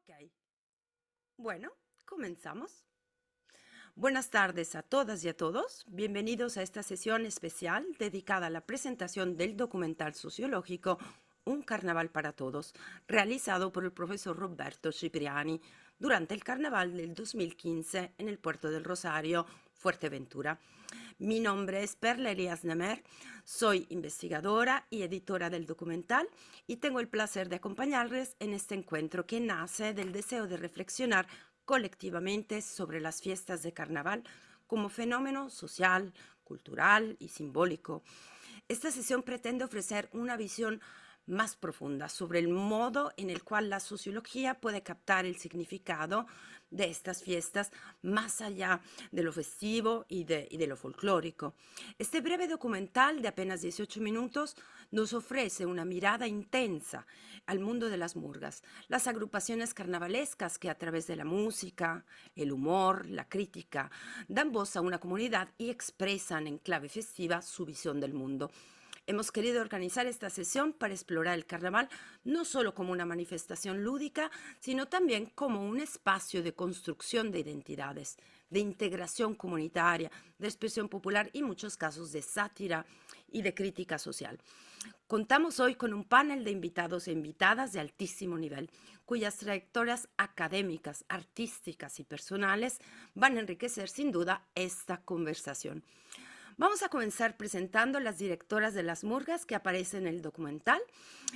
Ok, bueno, comenzamos. Buenas tardes a todas y a todos. Bienvenidos a esta sesión especial dedicada a la presentación del documental sociológico Un Carnaval para Todos, realizado por el profesor Roberto Cipriani durante el Carnaval del 2015 en el puerto del Rosario, Fuerteventura. Mi nombre es Perla Elías Nemer, soy investigadora y editora del documental y tengo el placer de acompañarles en este encuentro que nace del deseo de reflexionar colectivamente sobre las fiestas de carnaval como fenómeno social, cultural y simbólico. Esta sesión pretende ofrecer una visión más profunda sobre el modo en el cual la sociología puede captar el significado de estas fiestas más allá de lo festivo y de lo folclórico. Este breve documental de apenas 18 minutos nos ofrece una mirada intensa al mundo de las murgas, las agrupaciones carnavalescas que a través de la música, el humor, la crítica, dan voz a una comunidad y expresan en clave festiva su visión del mundo. Hemos querido organizar esta sesión para explorar el carnaval no solo como una manifestación lúdica, sino también como un espacio de construcción de identidades, de integración comunitaria, de expresión popular y en muchos casos de sátira y de crítica social. Contamos hoy con un panel de invitados e invitadas de altísimo nivel, cuyas trayectorias académicas, artísticas y personales van a enriquecer sin duda esta conversación. Vamos a comenzar presentando las directoras de las murgas que aparecen en el documental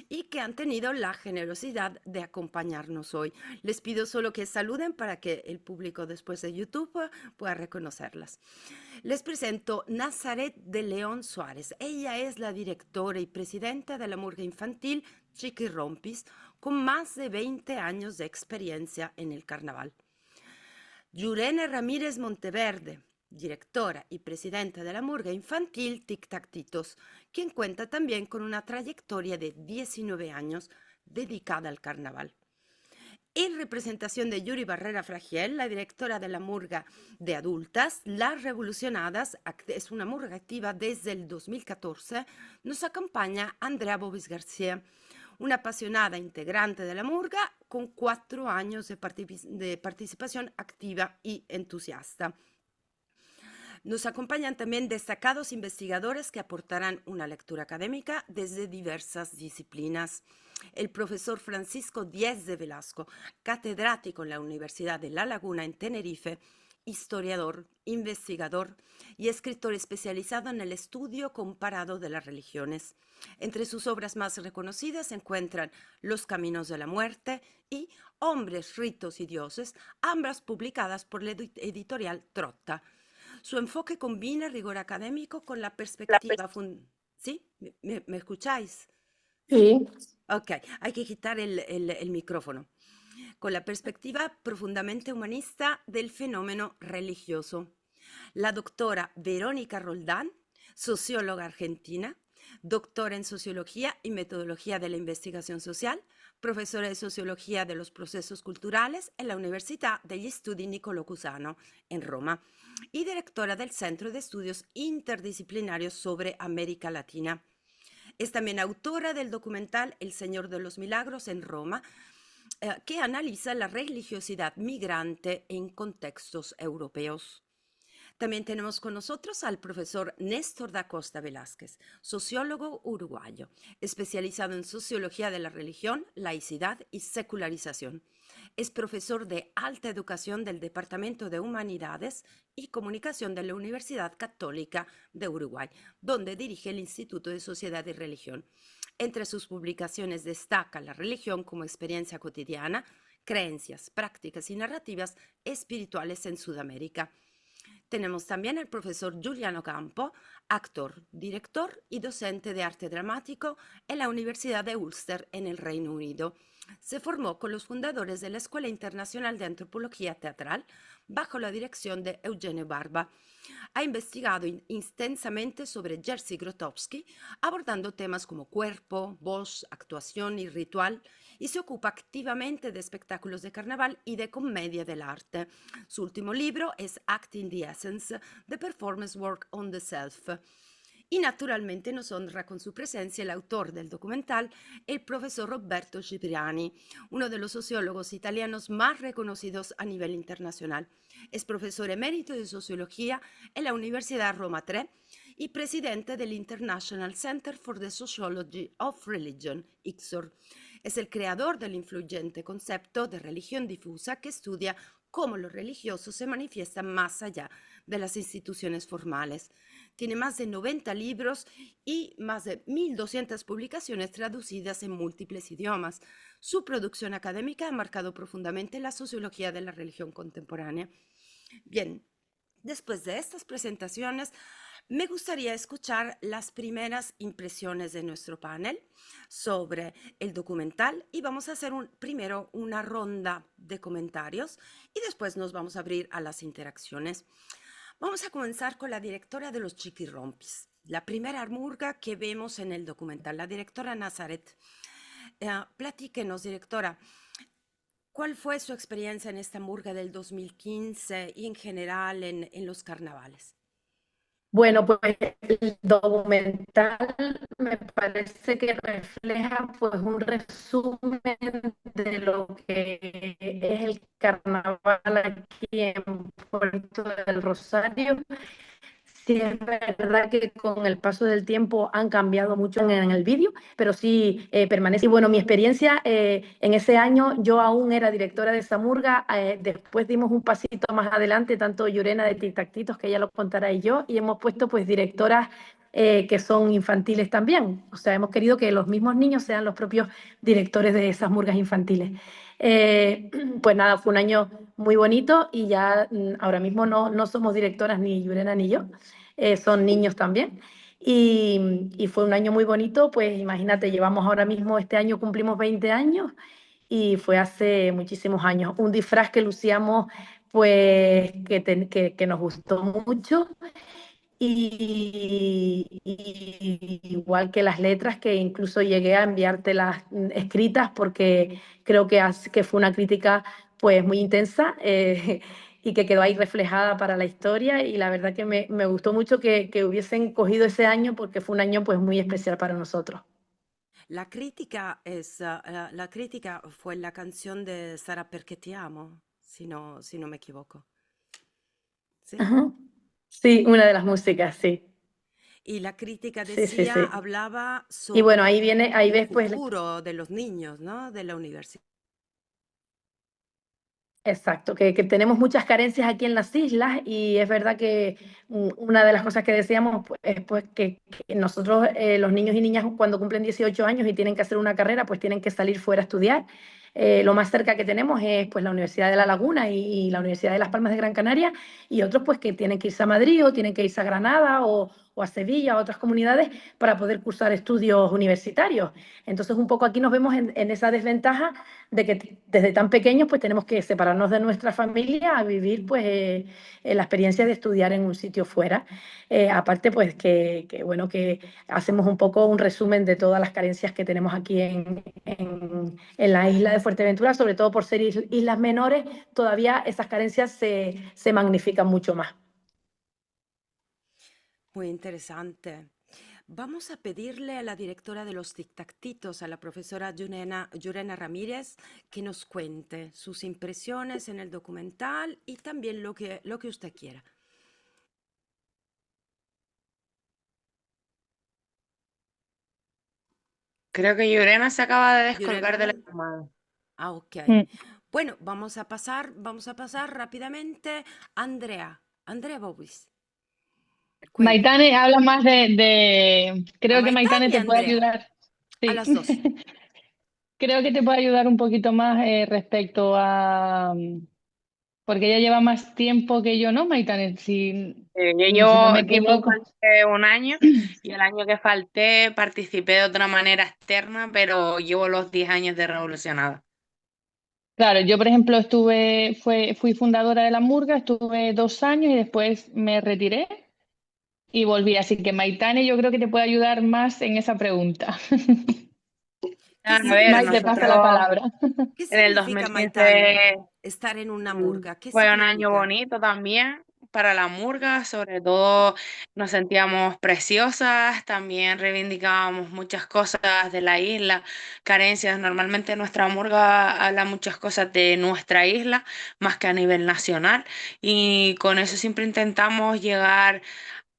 y que han tenido la generosidad de acompañarnos hoy. Les pido solo que saluden para que el público después de YouTube pueda reconocerlas. Les presento Nazaret de León Suárez. Ella es la directora y presidenta de la murga infantil Chiquirrompis, con más de 20 años de experiencia en el carnaval. Yurene Ramírez Monteverde, directora y presidenta de la murga infantil Tic Tac Titos, quien cuenta también con una trayectoria de 19 años dedicada al carnaval. En representación de Yuri Barrera Fragiel, la directora de la murga de adultas, Las Revolucionadas, es una murga activa desde el 2014, nos acompaña Andrea Bobis García, una apasionada integrante de la murga con 4 años de participación activa y entusiasta. Nos acompañan también destacados investigadores que aportarán una lectura académica desde diversas disciplinas. El profesor Francisco Díez de Velasco, catedrático en la Universidad de La Laguna en Tenerife, historiador, investigador y escritor especializado en el estudio comparado de las religiones. Entre sus obras más reconocidas se encuentran Los Caminos de la Muerte y Hombres, Ritos y Dioses, ambas publicadas por la editorial Trotta. Su enfoque combina rigor académico con la perspectiva ¿Sí? ¿Me escucháis? Sí, Ok, hay que quitar el micrófono. Con la perspectiva profundamente humanista del fenómeno religioso. La doctora Verónica Roldán, socióloga argentina, doctora en sociología y metodología de la investigación social, profesora de sociología de los procesos culturales en la Universidad degli Studi Niccolò Cusano en Roma y directora del Centro de Estudios Interdisciplinarios sobre América Latina. Es también autora del documental El Señor de los Milagros en Roma, que analiza la religiosidad migrante en contextos europeos. También tenemos con nosotros al profesor Néstor da Costa Velázquez, sociólogo uruguayo, especializado en sociología de la religión, laicidad y secularización. Es profesor de alta educación del Departamento de Humanidades y Comunicación de la Universidad Católica de Uruguay, donde dirige el Instituto de Sociedad y Religión. Entre sus publicaciones destaca La religión como experiencia cotidiana, creencias, prácticas y narrativas espirituales en Sudamérica. Tenemos también al profesor Giuliano Campo, actor, director y docente de arte dramático en la Universidad de Ulster en el Reino Unido. Se formó con los fundadores de la Escuela Internacional de Antropología Teatral bajo la dirección de Eugenio Barba. Ha investigado intensamente sobre Jerzy Grotowski, abordando temas como cuerpo, voz, actuación y ritual, y se ocupa activamente de espectáculos de carnaval y de comedia del arte. Su último libro es Acting the Essence, The Performance Work on the Self. Y naturalmente nos honra con su presencia el autor del documental, el profesor Roberto Cipriani, uno de los sociólogos italianos más reconocidos a nivel internacional. Es profesor emérito de sociología en la Universidad Roma III y presidente del International Center for the Sociology of Religion, ICSOR. Es el creador del influyente concepto de religión difusa que estudia cómo lo religioso se manifiesta más allá de las instituciones formales. Tiene más de 90 libros y más de 1.200 publicaciones traducidas en múltiples idiomas. Su producción académica ha marcado profundamente la sociología de la religión contemporánea. Bien, después de estas presentaciones, me gustaría escuchar las primeras impresiones de nuestro panel sobre el documental y vamos a hacer primero una ronda de comentarios y después nos vamos a abrir a las interacciones. Vamos a comenzar con la directora de los Chiquirrompis, la primera murga que vemos en el documental, la directora Nazaret. Platíquenos, directora, ¿cuál fue su experiencia en esta murga del 2015 y en general en los carnavales? Bueno, pues el documental me parece que refleja pues un resumen de lo que es el carnaval aquí en Puerto del Rosario. Sí, es verdad que con el paso del tiempo han cambiado mucho en el vídeo, pero sí permanece. Y bueno, mi experiencia en ese año, yo aún era directora de Samurga, después dimos un pasito más adelante, tanto Llurena de Tic-Tactitos, que ya lo contará, y yo, y hemos puesto pues directoras que son infantiles también. O sea, hemos querido que los mismos niños sean los propios directores de esas murgas infantiles. Eh, pues nada, fue un año muy bonito y ya ahora mismo no somos directoras ni Llurena ni yo, son niños también. Y fue un año muy bonito, pues imagínate, llevamos ahora mismo, este año cumplimos 20 años y fue hace muchísimos años. Un disfraz que lucíamos, pues que nos gustó mucho y igual que las letras, que incluso llegué a enviártelas escritas porque creo que fue una crítica pues muy intensa y que quedó ahí reflejada para la historia y la verdad que me gustó mucho que hubiesen cogido ese año porque fue un año pues muy especial para nosotros. La crítica fue la canción de Sara Perché ti amo, si no me equivoco. ¿Sí? Ajá. Sí, una de las músicas, sí. Y la crítica Sí, sí, decía, sí. hablaba Y bueno, ahí sobre viene, ahí el ves pues. futuro de los niños, ¿no? De la universidad. Exacto, que tenemos muchas carencias aquí en las islas y es verdad que una de las cosas que decíamos es pues, que nosotros, los niños y niñas, cuando cumplen 18 años y tienen que hacer una carrera, pues tienen que salir fuera a estudiar. Lo más cerca que tenemos es pues, la Universidad de La Laguna y la Universidad de Las Palmas de Gran Canaria y otros pues que tienen que irse a Madrid o tienen que irse a Granada o a Sevilla, a otras comunidades para poder cursar estudios universitarios. Entonces un poco aquí nos vemos en esa desventaja de que desde tan pequeños pues tenemos que separarnos de nuestra familia a vivir pues la experiencia de estudiar en un sitio fuera. Aparte pues bueno que hacemos un poco un resumen de todas las carencias que tenemos aquí en la isla de Fuerteventura, sobre todo por ser islas menores, todavía esas carencias se magnifican mucho más. Muy interesante. Vamos a pedirle a la directora de los Tic-Tactitos, a la profesora Llurena Ramírez, que nos cuente sus impresiones en el documental y también lo que usted quiera. Creo que Llorena se acaba de Llurena, descolgar de la ¿no? llamada. Ah, ok. Mm. Bueno, vamos a pasar rápidamente a Andrea. Andrea Bobis, cuénteme. Maitane habla más A creo que Maitán Maitane y a te puede Andrea, ayudar. a Sí, las dos. creo que te puede ayudar un poquito más respecto porque ella lleva más tiempo que yo, ¿no, Maitane? Si no me Yo equivoco. falté un año y el año que falté participé de otra manera externa, pero llevo los 10 años de revolucionada. Claro, yo por ejemplo fui fundadora de la Murga, estuve 2 años y después me retiré y volví. Así que Maitane yo creo que te puede ayudar más en esa pregunta. ¿Qué A ver, Mai, te significa, pasa la nosotros palabra. qué en el significa, Maitán, 2015 estar en una murga? ¿Qué fue un año significa? bonito también. para la murga, sobre todo nos sentíamos preciosas, también reivindicábamos muchas cosas de la isla, carencias. Normalmente nuestra murga habla muchas cosas de nuestra isla, más que a nivel nacional, y con eso siempre intentamos llegar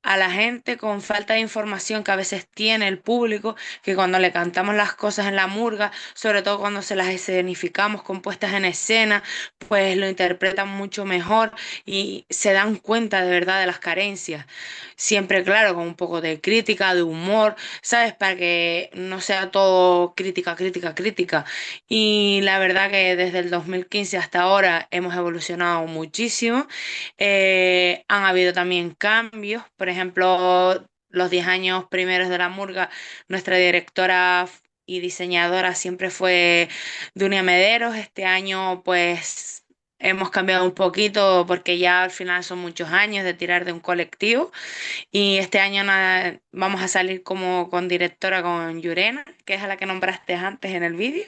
a la gente con falta de información que a veces tiene el público, que cuando le cantamos las cosas en la murga, sobre todo cuando se las escenificamos con puestas en escena, pues lo interpretan mucho mejor y se dan cuenta de verdad de las carencias. Siempre, claro, con un poco de crítica, de humor, ¿sabes? Para que no sea todo crítica, crítica, crítica. Y la verdad que desde el 2015 hasta ahora hemos evolucionado muchísimo. Han habido también cambios, por ejemplo, los 10 años primeros de la murga, nuestra directora y diseñadora siempre fue Dunia Mederos. Este año pues hemos cambiado un poquito porque ya al final son muchos años de tirar de un colectivo. Y este año vamos a salir como con directora con Yurena, que es a la que nombraste antes en el vídeo.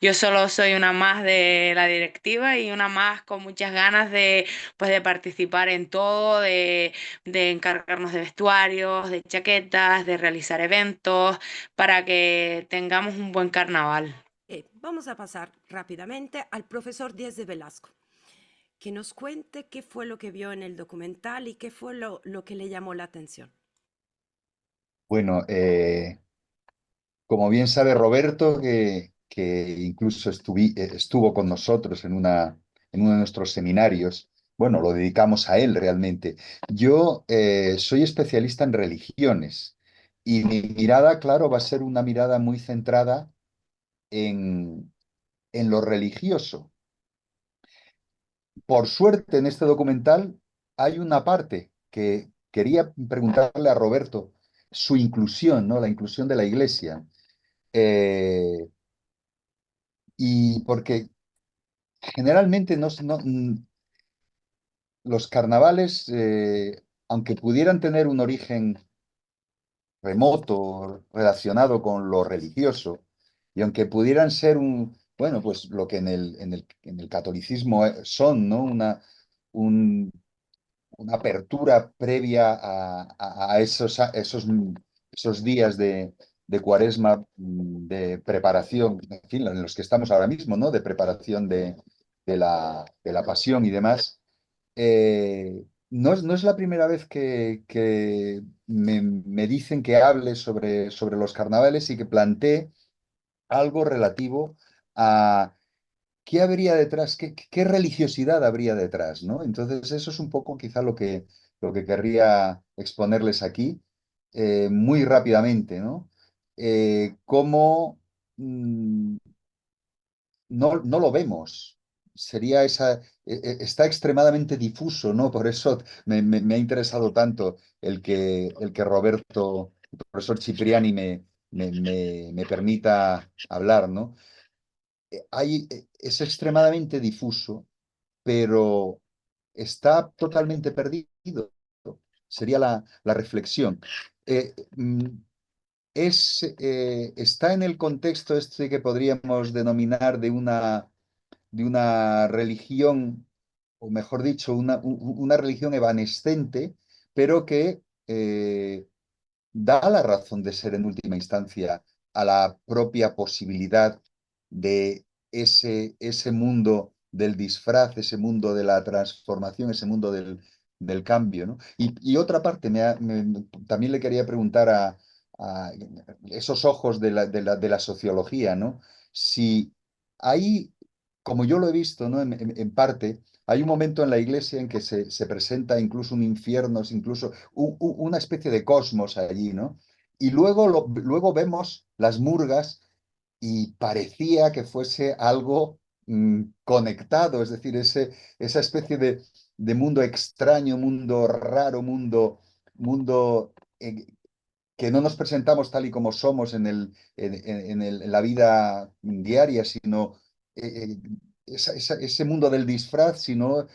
Yo solo soy una más de la directiva y una más con muchas ganas de, pues, de participar en todo, de encargarnos de vestuarios, de chaquetas, de realizar eventos, para que tengamos un buen carnaval. Vamos a pasar rápidamente al profesor Díez de Velasco, que nos cuente qué fue lo que vio en el documental y qué fue lo que le llamó la atención. Bueno, como bien sabe Roberto, que incluso estuvo con nosotros en uno de nuestros seminarios, bueno, lo dedicamos a él realmente. Yo soy especialista en religiones y mi mirada, claro, va a ser una mirada muy centrada en lo religioso. Por suerte, en este documental hay una parte que quería preguntarle a Roberto, su inclusión, ¿no? La inclusión de la iglesia. Eh, y porque generalmente los carnavales, aunque pudieran tener un origen remoto relacionado con lo religioso, y aunque pudieran ser bueno, pues lo que en el catolicismo son, ¿no? Una apertura previa a esos días de Cuaresma, de preparación, en fin, en los que estamos ahora mismo, ¿no? De preparación de la pasión y demás. No es la primera vez que me dicen que hable sobre los carnavales y que plantee algo relativo a qué habría detrás, qué religiosidad habría detrás, ¿no? Entonces, eso es un poco quizá lo que querría exponerles aquí, muy rápidamente, ¿no? Cómo no lo vemos. Sería está extremadamente difuso, ¿no? Por eso me ha interesado tanto el que Roberto, el profesor Cipriani, me permita hablar, ¿no? Es extremadamente difuso, pero está totalmente perdido. Sería la reflexión. Eh, mm, está en el contexto este que podríamos denominar de una religión, o mejor dicho, una religión evanescente, pero que da la razón de ser en última instancia a la propia posibilidad de ese mundo del disfraz, ese mundo de la transformación, ese mundo del cambio, ¿no? Y otra parte, también le quería preguntar a esos ojos de la sociología, ¿no? Si hay, como yo lo he visto, ¿no? En parte, hay un momento en la iglesia en que se presenta incluso un infierno, incluso una especie de cosmos allí, ¿no? Y luego vemos las murgas y parecía que fuese algo conectado, es decir, esa especie de mundo extraño, mundo raro, mundo que no nos presentamos tal y como somos en la vida diaria, sino eh, ese mundo del disfraz, sino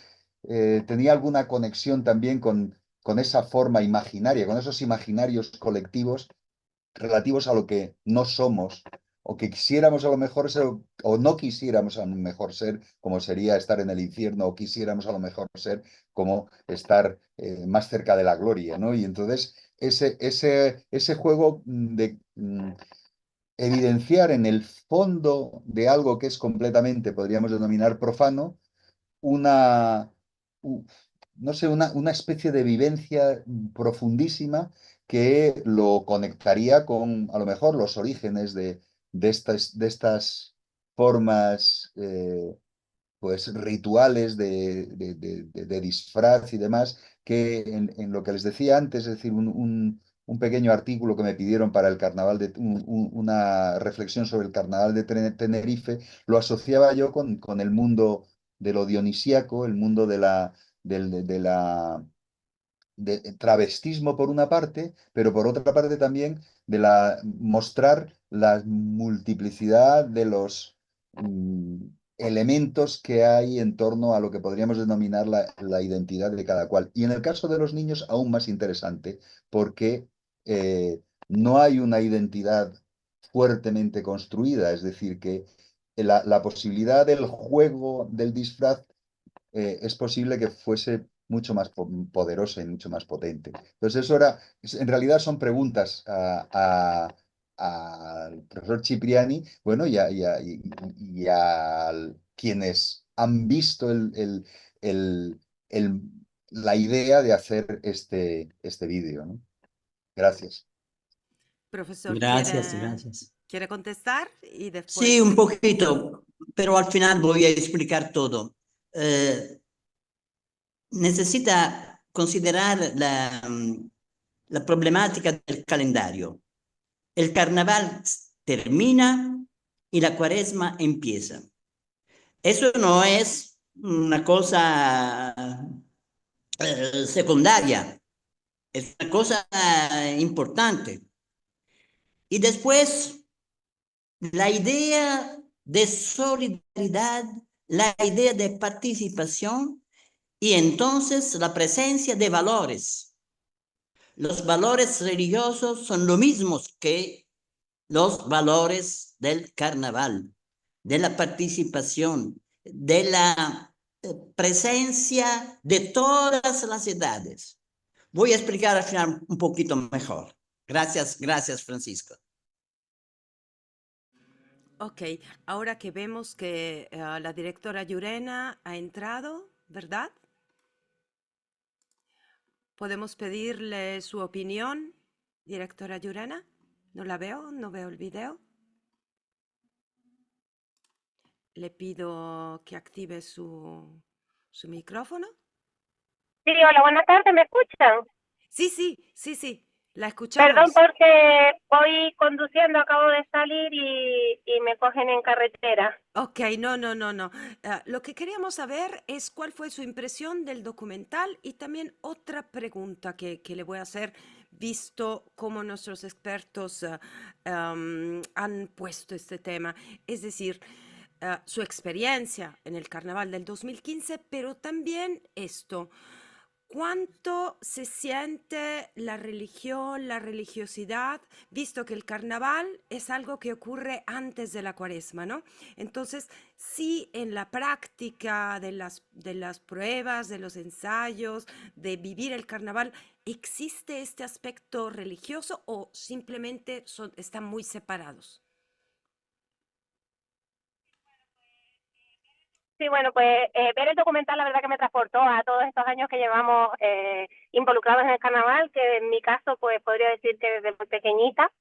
tenía alguna conexión también con esa forma imaginaria, con esos imaginarios colectivos relativos a lo que no somos o que quisiéramos a lo mejor ser, o no quisiéramos a lo mejor ser, como sería estar en el infierno, o quisiéramos a lo mejor ser como estar más cerca de la gloria, ¿no? Y entonces ese juego de evidenciar en el fondo de algo que es completamente, podríamos denominar profano, una, u- no sé, una especie de vivencia profundísima que lo conectaría con, a lo mejor, los orígenes de estas formas pues rituales de disfraz y demás, que en lo que les decía antes, es decir, un pequeño artículo que me pidieron para el carnaval una reflexión sobre el carnaval de Tenerife, lo asociaba yo con el mundo de lo dionisíaco, el mundo de la de travestismo por una parte, pero por otra parte también de mostrar la multiplicidad de los elementos que hay en torno a lo que podríamos denominar la identidad de cada cual. Y en el caso de los niños, aún más interesante, porque no hay una identidad fuertemente construida, es decir, que la posibilidad del juego del disfraz es posible que fuese mucho más poderosa y mucho más potente. Entonces, en realidad son preguntas al profesor Cipriani, bueno, y a quienes han visto el- el- la idea de hacer este vídeo, ¿no? Gracias. Profesor, Gracias, gracias. ¿quiere contestar? Y Sí, después... un poquito, pero al final voy a explicar todo. Necesita considerar la problemática del calendario. El carnaval termina y la cuaresma empieza. Eso no es una cosa secundaria, es una cosa importante. Y después, la idea de solidaridad, la idea de participación y entonces la presencia de valores. Los valores religiosos son lo mismos que los valores del carnaval, de la participación, de la presencia de todas las edades. Voy a explicar al final un poquito mejor. Gracias, gracias, Francisco. Ok, ahora que vemos que la directora Llurena ha entrado, ¿verdad? ¿Podemos pedirle su opinión, directora Llurena? No la veo, no veo el video. Le pido que active su micrófono. Sí, hola, buenas tardes, ¿me escuchan? Sí, la Perdón escuchamos. porque voy conduciendo, acabo de salir y me cogen en carretera. Ok, no. Lo que queríamos saber es cuál fue su impresión del documental y también otra pregunta que le voy a hacer, visto cómo nuestros expertos han puesto este tema. Es decir, su experiencia en el carnaval del 2015, pero también esto. ¿Cuánto se siente la religión, la religiosidad, visto que el carnaval es algo que ocurre antes de la cuaresma, ¿no? Entonces, sí, en la práctica de las pruebas, de los ensayos, de vivir el carnaval, ¿existe este aspecto religioso o simplemente están muy separados? Sí, bueno, pues ver el documental la verdad que me transportó a todos estos años que llevamos involucrados en el carnaval, que en mi caso pues podría decir que desde muy pequeñita.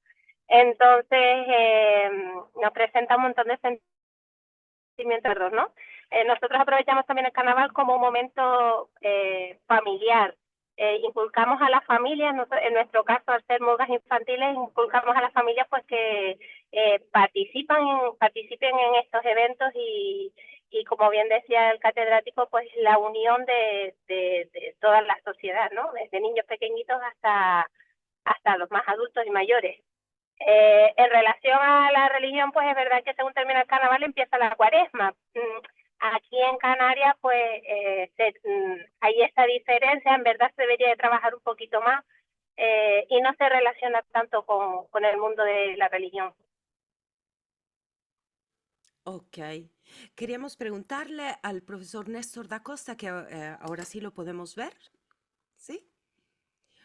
Entonces nos presenta un montón de sentimientos, ¿no? Nosotros aprovechamos también el carnaval como un momento familiar. Inculcamos a las familias, en nuestro caso al ser murgas infantiles, inculcamos a las familias pues que participen en estos eventos y como bien decía el catedrático, pues la unión de toda la sociedad, ¿no? Desde niños pequeñitos hasta los más adultos y mayores. En relación a la religión, pues es verdad que según termina el carnaval empieza la cuaresma. Aquí en Canarias, pues hay esta diferencia, en verdad se debería de trabajar un poquito más y no se relaciona tanto con el mundo de la religión. Ok. Queríamos preguntarle al profesor Néstor da Costa, que ahora sí lo podemos ver, ¿sí?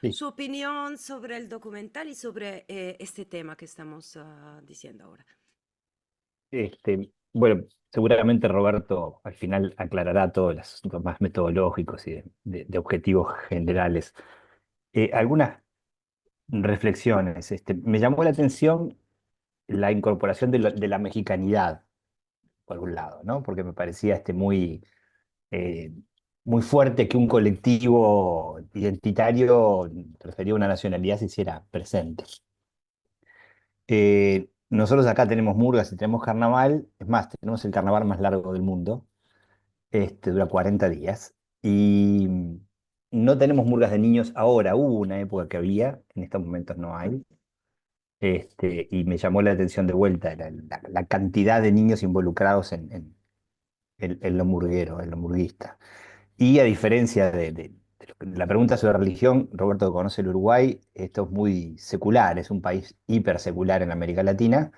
Sí. Su opinión sobre el documental y sobre este tema que estamos diciendo ahora. Bueno, seguramente Roberto al final aclarará todos los asuntos más metodológicos y de objetivos generales. Algunas reflexiones. Me llamó la atención la incorporación de la mexicanidad, por un lado, ¿no? Porque me parecía eh, muy fuerte que un colectivo identitario referido a una nacionalidad se hiciera presente. Nosotros acá tenemos murgas y tenemos carnaval, es más, tenemos el carnaval más largo del mundo, dura 40 días, y no tenemos murgas de niños ahora, hubo una época que había, en estos momentos no hay, y me llamó la atención de vuelta la cantidad de niños involucrados en lo murguero, en lo murguista. Y a diferencia de la pregunta sobre religión, Roberto conoce el Uruguay, esto es muy secular, es un país hipersecular en América Latina,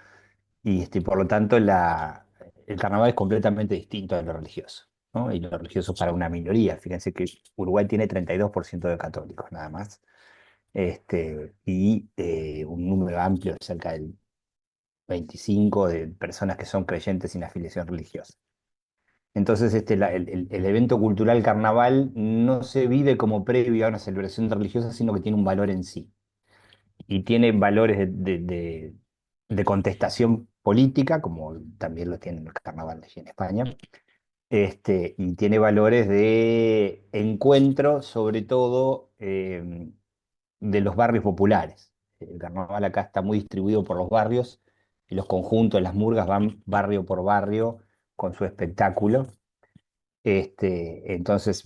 y por lo tanto el carnaval es completamente distinto de lo religioso, ¿no? Y lo religioso para una minoría. Fíjense que Uruguay tiene 32% de católicos nada más, y un número amplio, cerca del 25 de personas que son creyentes sin afiliación religiosa. Entonces, el evento cultural carnaval no se vive como previo a una celebración religiosa, sino que tiene un valor en sí. Y tiene valores de contestación política, como también lo tienen los carnavales allí en España, y tiene valores de encuentro, sobre todo de los barrios populares. El carnaval acá está muy distribuido por los barrios, y los conjuntos, las murgas van barrio por barrio con su espectáculo. Entonces,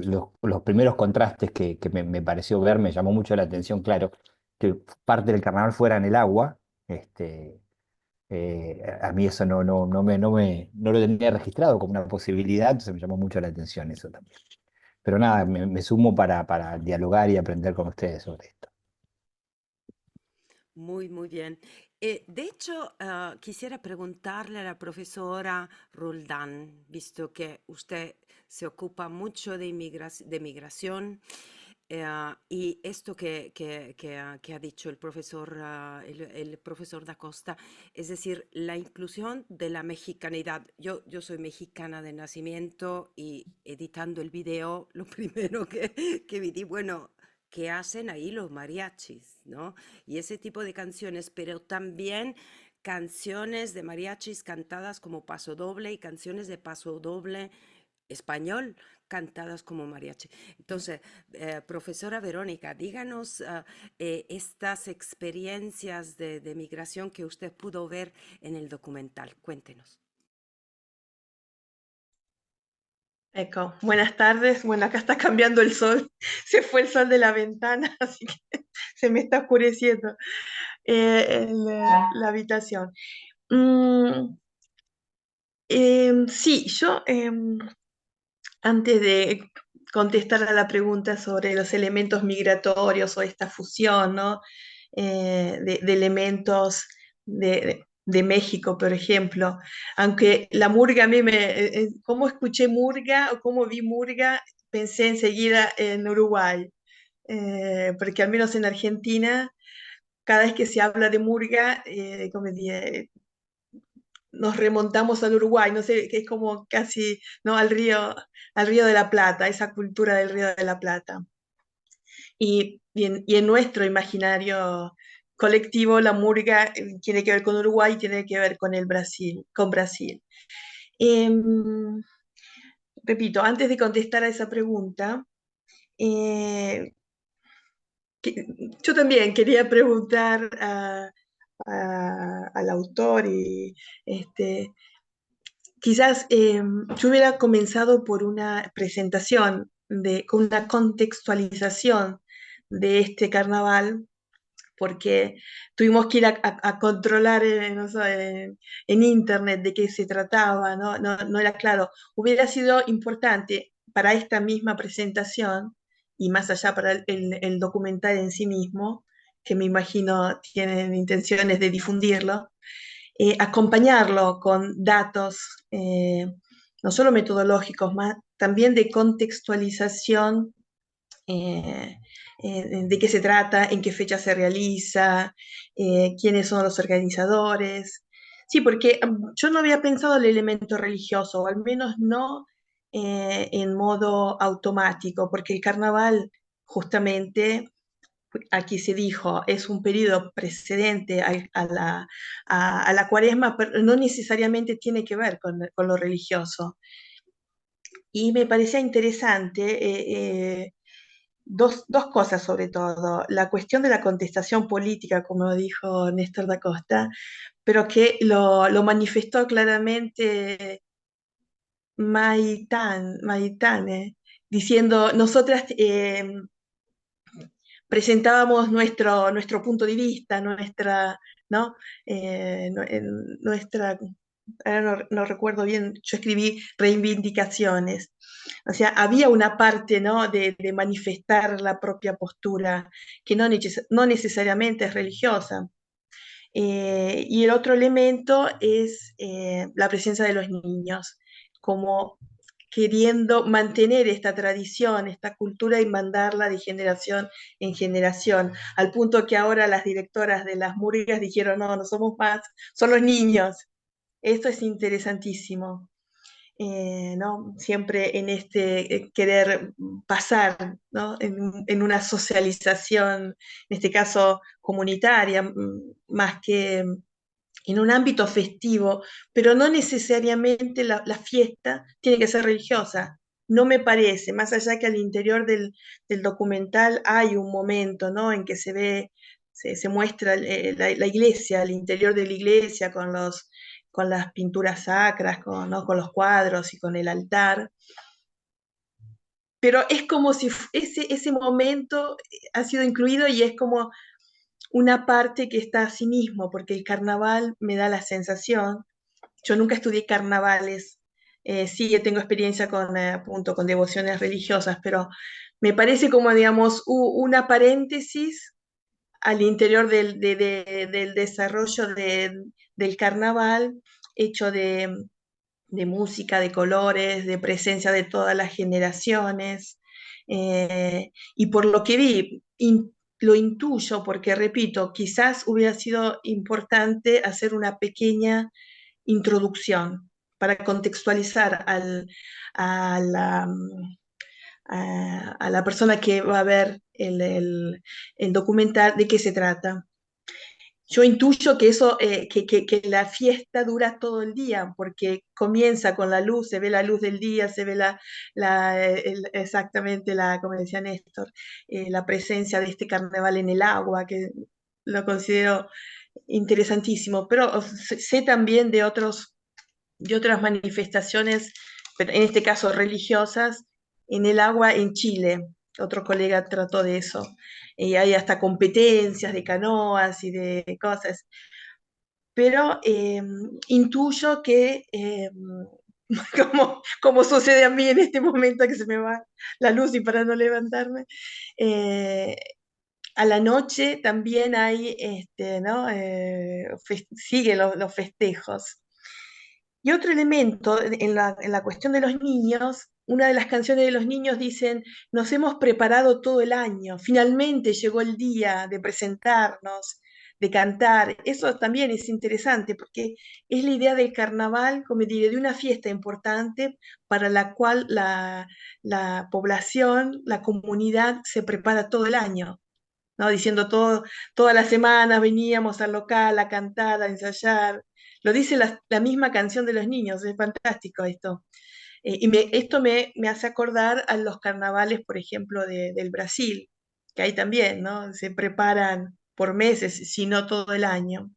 los primeros contrastes que me pareció ver, me llamó mucho la atención, claro, que parte del carnaval fuera en el agua. A mí eso no lo tenía registrado como una posibilidad, entonces me llamó mucho la atención eso también. Pero nada, me sumo para dialogar y aprender con ustedes sobre esto. Muy, muy bien. De hecho, quisiera preguntarle a la profesora Roldán, visto que usted se ocupa mucho de migración, y esto que ha dicho el profesor, el profesor da Costa, es decir, la inclusión de la mexicanidad. Yo soy mexicana de nacimiento y editando el video, lo primero que vi, bueno, ¿qué hacen ahí los mariachis, no? Y ese tipo de canciones, pero también canciones de mariachis cantadas como paso doble y canciones de paso doble español cantadas como mariachi. Entonces, profesora Verónica, díganos estas experiencias de migración que usted pudo ver en el documental. Cuéntenos. Eco, buenas tardes. Bueno, acá está cambiando el sol. Se fue el sol de la ventana, así que se me está oscureciendo la habitación. Mm, sí, yo antes de contestar a la pregunta sobre los elementos migratorios o esta fusión, ¿no? De elementos de México, por ejemplo, aunque la murga a mí ¿cómo escuché murga o cómo vi murga? Pensé enseguida en Uruguay, porque al menos en Argentina, cada vez que se habla de murga, nos remontamos al Uruguay, no sé, que es como casi, ¿no? Al río de la Plata, esa cultura del río de la Plata. Y en nuestro imaginario colectivo, la murga tiene que ver con Uruguay, tiene que ver con el Brasil, con Brasil. Em, Repito, antes de contestar a esa pregunta, eh, yo también quería preguntar al autor y quizás yo hubiera comenzado por una presentación, con una contextualización de este carnaval, porque tuvimos que ir a controlar no sé, en internet de qué se trataba, ¿no? No era claro. Hubiera sido importante para esta misma presentación y más allá para el documental en sí mismo, que me imagino tienen intenciones de difundirlo, acompañarlo con datos, no solo metodológicos, más, también de contextualización, de qué se trata, en qué fecha se realiza, quiénes son los organizadores. Sí, porque yo no había pensado el elemento religioso, o al menos no en modo automático, porque el carnaval justamente, aquí se dijo, es un periodo precedente a la cuaresma, pero no necesariamente tiene que ver con lo religioso. Y me parecía interesante dos cosas sobre todo. La cuestión de la contestación política, como dijo Néstor da Costa, pero que lo manifestó claramente Maitane, diciendo, nosotras presentábamos nuestro punto de vista, nuestra, ¿no? Nuestra, ahora no recuerdo bien, yo escribí reivindicaciones. O sea, había una parte, ¿no? de manifestar la propia postura, que no necesariamente es religiosa. Y el otro elemento es la presencia de los niños, como queriendo mantener esta tradición, esta cultura y mandarla de generación en generación, al punto que ahora las directoras de las murgas dijeron, no, no somos más, son los niños. Esto es interesantísimo. ¿No? Siempre en este querer pasar, ¿no? en una socialización, en este caso comunitaria, más que en un ámbito festivo, pero no necesariamente la fiesta tiene que ser religiosa. No me parece, más allá que al interior del documental hay un momento, ¿no? en que se ve, se muestra la iglesia, el interior de la iglesia con las pinturas sacras, ¿no? con los cuadros y con el altar. Pero es como si ese momento ha sido incluido y es como una parte que está a sí mismo, porque el carnaval me da la sensación, yo nunca estudié carnavales, sí tengo experiencia con devociones religiosas, pero me parece como, digamos, una paréntesis al interior del desarrollo del carnaval, hecho de música, de colores, de presencia de todas las generaciones. Y por lo que vi, lo intuyo, porque repito, quizás hubiera sido importante hacer una pequeña introducción para contextualizar a la persona que va a ver el documental de qué se trata. Yo intuyo que eso, que la fiesta dura todo el día, porque comienza con la luz, se ve la luz del día, se ve exactamente como decía Néstor, la presencia de este carnaval en el agua, que lo considero interesantísimo, pero sé también de otras manifestaciones, pero en este caso religiosas, en el agua en Chile. Otro colega trató de eso. Hay hasta competencias de canoas y de cosas. Pero intuyo que, como sucede a mí en este momento que se me va la luz y para no levantarme, a la noche también hay, ¿no? Siguen los festejos. Y otro elemento en la cuestión de los niños, una de las canciones de los niños dicen, nos hemos preparado todo el año, finalmente llegó el día de presentarnos, de cantar. Eso también es interesante porque es la idea del carnaval, como diré, de una fiesta importante para la cual la población, la comunidad se prepara todo el año. ¿No? Diciendo todas las semanas veníamos al local a cantar, a ensayar. Lo dice la misma canción de los niños, es fantástico esto. Esto me hace acordar a los carnavales, por ejemplo, del Brasil, que ahí también, ¿no? Se preparan por meses, si no todo el año.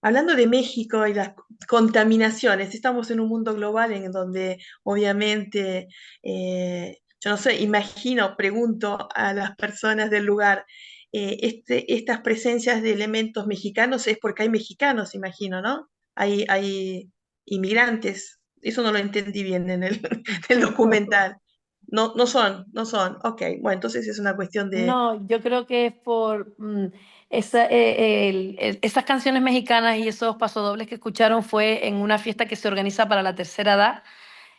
Hablando de México y las contaminaciones, estamos en un mundo global en donde obviamente, yo no sé, imagino, pregunto a las personas del lugar, estas presencias de elementos mexicanos es porque hay mexicanos, imagino, ¿no? Hay inmigrantes, eso no lo entendí bien en el documental. No son, ok, bueno, entonces es una cuestión de... No, yo creo que es por Esas canciones mexicanas y esos pasodobles que escucharon fue en una fiesta que se organiza para la tercera edad.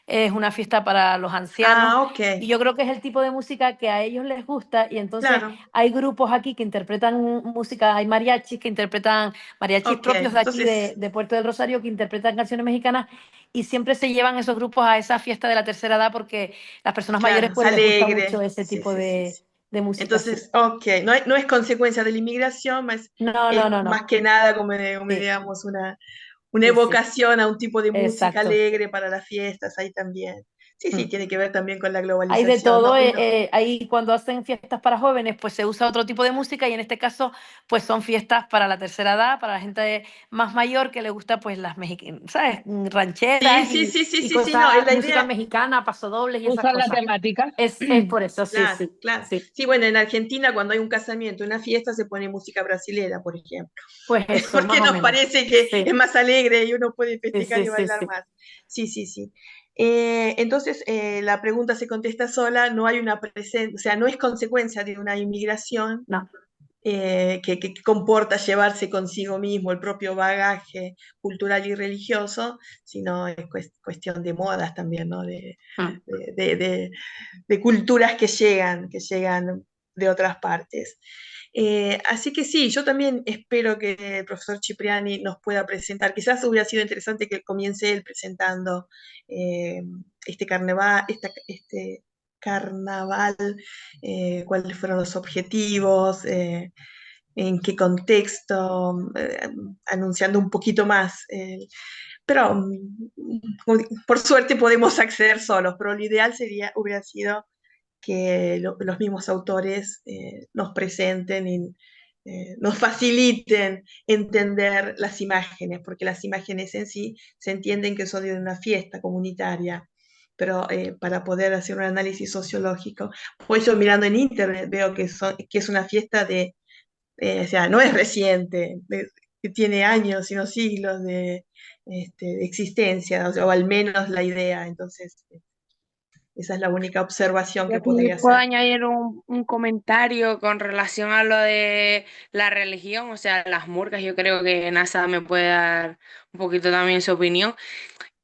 Es una fiesta para los ancianos Ah, ok, y yo creo que es el tipo de música que a ellos les gusta y entonces claro, hay grupos aquí que interpretan música, hay mariachis que interpretan, mariachis ok. propios de aquí Entonces, de Puerto del Rosario que interpretan canciones mexicanas y siempre se llevan esos grupos a esa fiesta de la tercera edad porque las personas mayores claro, es pues les gusta mucho alegre. ese Sí, tipo sí, sí, sí. de música, sí. Entonces, ok, no es consecuencia de la inmigración, No, es no, no, más no. que nada como, Sí, digamos, una sí, sí. evocación a un tipo de música Exacto. alegre para las fiestas, ahí también. Sí, sí, Mm. tiene que ver también con la Hay de globalización, ¿no? todo, ahí cuando hacen fiestas para jóvenes, pues se usa otro tipo de música y en este caso, pues son fiestas para la tercera edad, para la gente más mayor que le gusta, pues las mexicanas, ¿sabes? Sí, Rancheras sí, sí, sí, y sí, sí, no, es cosas, la música idea. mexicana, pasodobles y esas Usar la cosas. temática. Es por eso, sí, Claro, sí, claro. sí. Sí, bueno, en Argentina cuando hay un casamiento, una fiesta, se pone música brasilera, por ejemplo, Pues eso, más porque o nos menos. parece que es Sí, más alegre y uno puede sí, festejar sí, y sí, bailar sí. más. Sí, sí, sí. Entonces, la pregunta se contesta sola, no hay una presencia, o sea, no es consecuencia de una inmigración No. que comporta llevarse consigo mismo el propio bagaje cultural y religioso, sino es cuestión de modas también, ¿no? Mm. De culturas que llegan de otras partes. Así que sí, yo también espero que el profesor Cipriani nos pueda presentar. Quizás hubiera sido interesante que comience él presentando eh, este carnaval, este carnaval, cuáles fueron los objetivos, en qué contexto, anunciando un poquito más. Pero por suerte podemos acceder solos, pero lo ideal hubiera sido que los mismos autores nos presenten y nos faciliten entender las imágenes, porque las imágenes en sí se entienden que son de una fiesta comunitaria, pero para poder hacer un análisis sociológico, pues yo mirando en internet veo que es una fiesta o sea, no es reciente, que tiene años, sino siglos de existencia, o al menos la idea, entonces esa es la única observación Y que aquí podría puedo hacer. añadir un comentario con relación a lo de la religión, o sea, las murgas. Yo creo que NASA me puede dar un poquito también su opinión,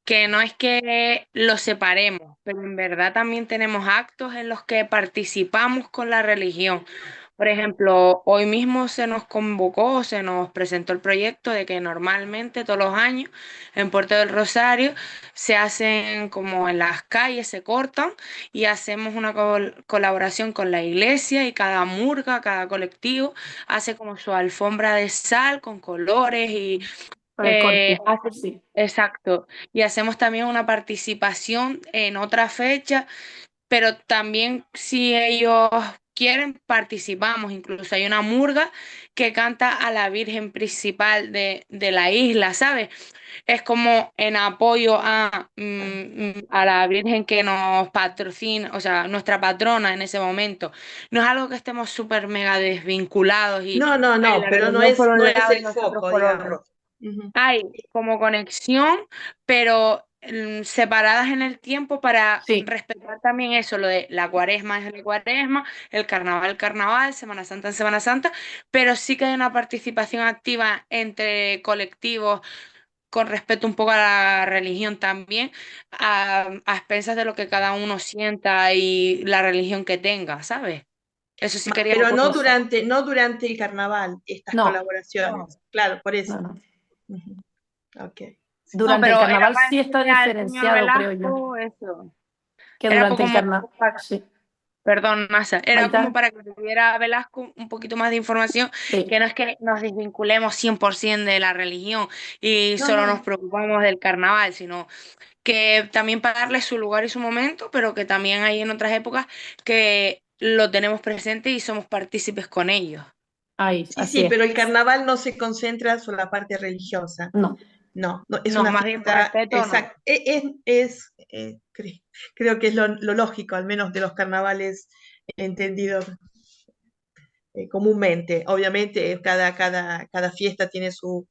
que no es que los separemos, pero en verdad también tenemos actos en los que participamos con la religión. Por ejemplo, hoy mismo se nos convocó, se nos presentó el proyecto de que normalmente todos los años en Puerto del Rosario se hacen como en las calles, se cortan y hacemos una colaboración con la iglesia y cada murga, cada colectivo hace como su alfombra de sal con colores y Con el corpus, hace- sí. exacto. Y hacemos también una participación en otra fecha, pero también si ellos quieren, participamos. Incluso hay una murga que canta a la Virgen principal de la isla, ¿sabes? Es como en apoyo a la Virgen que nos patrocina, o sea, nuestra patrona en ese momento. No es algo que estemos súper mega desvinculados y No, no, hay no, la pero religión por no un es lado y el nosotros foco, por otro. digamos. Ujú. Hay como conexión, pero separadas en el tiempo para Sí. respetar también eso, lo de la cuaresma es la cuaresma, el carnaval, Semana Santa en Semana Santa, pero sí que hay una participación activa entre colectivos con respecto un poco a la religión también, a expensas de lo que cada uno sienta y la religión que tenga, ¿sabes? Eso sí quería Pero no aportar. no durante el carnaval, estas No, colaboraciones. Claro, por eso. no, no. Ujú. Ok. No, Durante el pero era carnaval para sí está enseñar al señor diferenciado, creo yo, Velasco eso. que Era durante el como, carnaval. Sí. perdón, Nasa, era como Maitán, para que tuviera Velasco un poquito más de información, sí. que no es que nos desvinculemos 100% de la religión y No, solo nos no. preocupamos del carnaval, sino que también para darle su lugar y su momento, pero que también hay en otras épocas que lo tenemos presente y somos partícipes con ellos. Ahí, Sí, así sí, es. pero el carnaval no se concentra sobre la parte religiosa. No. No, no, es No, una más bien por fiesta respeto, no. exacta. Creo que es lo lógico, al menos de los carnavales entendidos comúnmente. Obviamente, cada fiesta tiene sus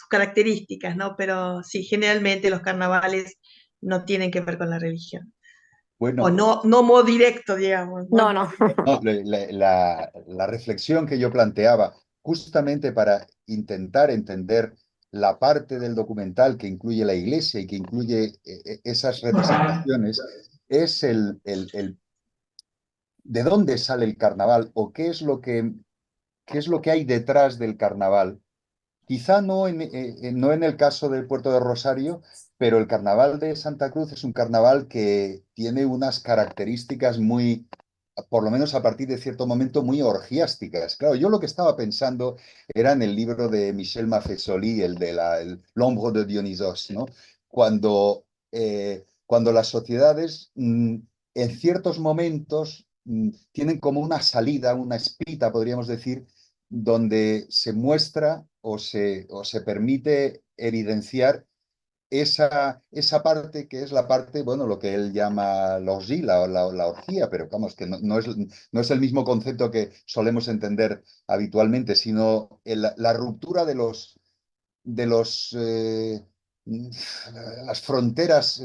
características, ¿no? Pero sí, generalmente los carnavales no tienen que ver con la religión. Bueno, O no, no modo directo, digamos, ¿no? No, no. no, la reflexión que yo planteaba, justamente para intentar entender la parte del documental que incluye la iglesia y que incluye esas representaciones, es de dónde sale el carnaval o qué es lo que hay detrás del carnaval. Quizá no en el caso del puerto de Rosario, pero el carnaval de Santa Cruz es un carnaval que tiene unas características muy, por lo menos a partir de cierto momento, muy orgiásticas. Claro, yo lo que estaba pensando era en el libro de Michel Maffesoli, el de L'Ombre de Dionysos, ¿no? Cuando las sociedades en ciertos momentos tienen como una salida, una espita, podríamos decir, donde se muestra o se permite evidenciar esa parte que es la parte, bueno, lo que él llama la orgía, la orgía, pero vamos, que no es el mismo concepto que solemos entender habitualmente, sino la ruptura de los las fronteras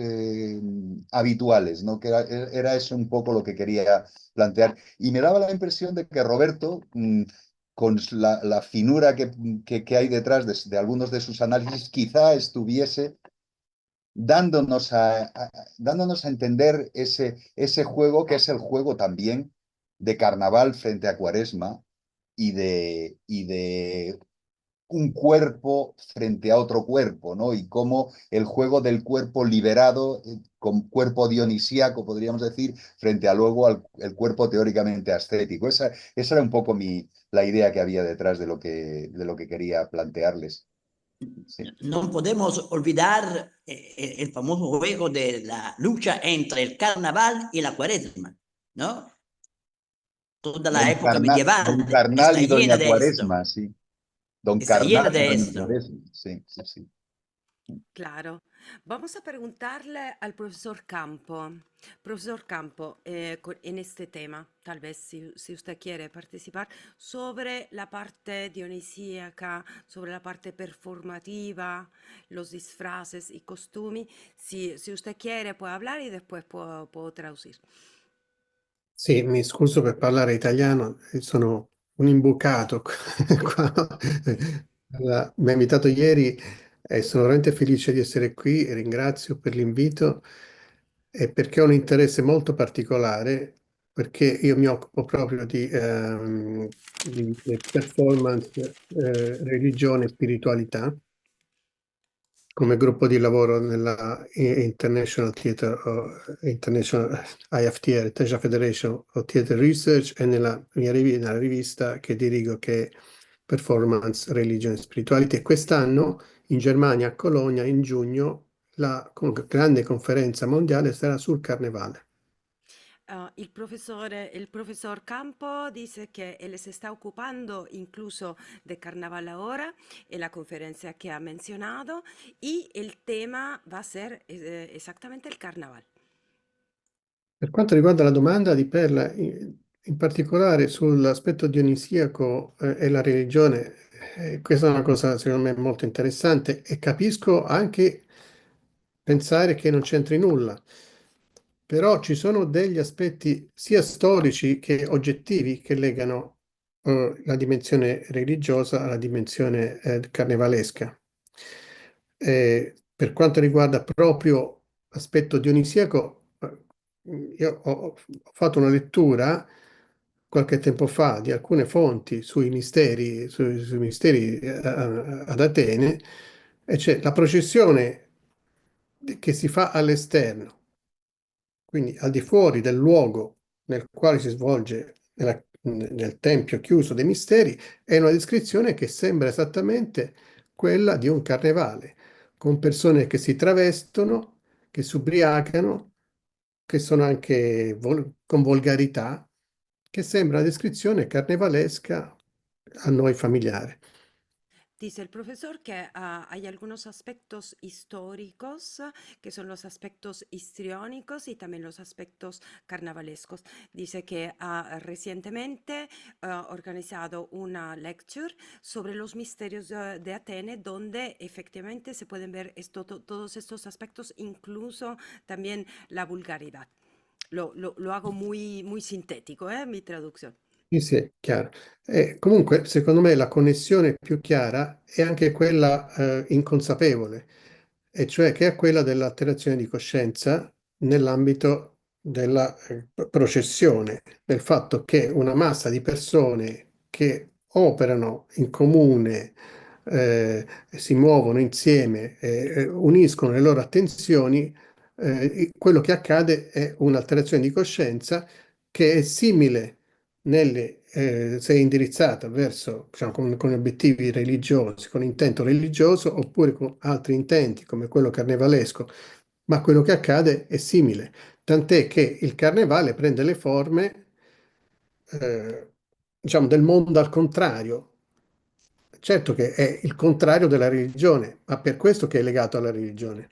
habituales, ¿no? Que era eso un poco lo que quería plantear. Y me daba la impresión de que Roberto, con la finura que hay detrás de algunos de sus análisis, quizá estuviese dándonos a entender ese juego que es el juego también de carnaval frente a Cuaresma y de un cuerpo frente a otro cuerpo, ¿no? Y cómo el juego del cuerpo liberado, con cuerpo dionisíaco, podríamos decir, frente a luego el cuerpo teóricamente ascético. Esa era un poco la idea que había detrás de lo que quería plantearles. Sí. No podemos olvidar el famoso juego de la lucha entre el carnaval y la cuaresma, ¿no? Toda la época Don medieval Carnal está y llena Doña de esto, Cuaresma, sí. Don está llena Carnal y de Doña esto. Cuaresma, sí, sí, sí. Claro. Vamos a preguntarle al profesor Campo. Profesor Campo, en este tema, tal vez si usted quiere participar, sobre la parte dionisíaca, sobre la parte performativa, los disfraces y costumi. Si usted quiere puede hablar y después puedo traducir. Sì, mi scuso per parlare italiano, sono un imbucato qua. Mi ha invitato ieri e sono veramente felice di essere qui e ringrazio per l'invito e perché ho un interesse molto particolare, perché io mi occupo proprio di performance, religione e spiritualità come gruppo di lavoro nella International Theatre, International IFTR, International Federation of Theatre Research, e nella nella rivista che dirigo, che è Performance, Religion and Spirituality. E quest'anno in Germania, a Colonia, in giugno, la grande conferenza mondiale sarà sul carnevale. El profesor Campo dice que él se está ocupando incluso de carnaval ahora en la conferencia que ha mencionado y el tema va a ser exactamente el carnaval. Per quanto riguarda la domanda di Perla, in particolare sull'aspetto dionisiaco e la religione, questa è una cosa secondo me molto interessante e capisco anche pensare che non c'entri nulla, però ci sono degli aspetti sia storici che oggettivi che legano la dimensione religiosa alla dimensione carnevalesca. Per quanto riguarda proprio l'aspetto dionisiaco, io ho fatto una lettura qualche tempo fa di alcune fonti sui misteri, sui misteri ad Atene, e c'è la processione che si fa all'esterno, quindi al di fuori del luogo nel quale si svolge nel tempio chiuso dei misteri, è una descrizione che sembra esattamente quella di un carnevale, con persone che si travestono, che si ubriacano, che sono anche con volgarità, che sembra una descrizione carnevalesca a noi familiare. Dice el profesor que hay algunos aspectos históricos que son los aspectos histriónicos y también los aspectos carnavalescos. Dice que ha recientemente organizado una lecture sobre los misterios de Atene, donde efectivamente se pueden ver todos estos aspectos, incluso también la vulgaridad. lo hago muy, muy sintético, mi traducción. Sì, sì, chiaro. Comunque, secondo me la connessione più chiara è anche quella inconsapevole, e cioè che è quella dell'alterazione di coscienza nell'ambito della processione, del fatto che una massa di persone che operano in comune, si muovono insieme, uniscono le loro attenzioni, quello che accade è un'alterazione di coscienza che è simile se è indirizzata verso, diciamo, con obiettivi religiosi, con intento religioso, oppure con altri intenti come quello carnevalesco, ma quello che accade è simile, tant'è che il carnevale prende le forme, diciamo, del mondo al contrario. Certo che è il contrario della religione, ma per questo che è legato alla religione.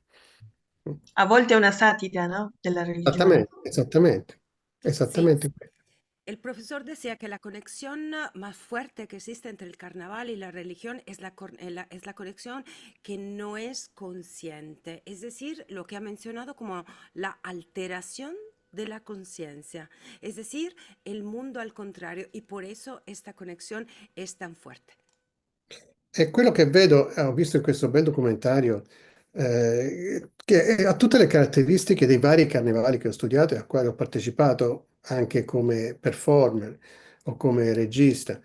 A volte è una satira, ¿no? Della religione. Esattamente, esattamente, Sí, esattamente. el profesor decía que la conexión más fuerte que existe entre el carnaval y la religión es es la conexión que no es consciente, es decir, lo que ha mencionado como la alteración de la conciencia, es decir, el mundo al contrario, y por eso esta conexión es tan fuerte. E quello che vedo, ho visto in questo bel documentario, che ha tutte le caratteristiche dei vari carnevali che ho studiato e a quali ho partecipato anche come performer o come regista.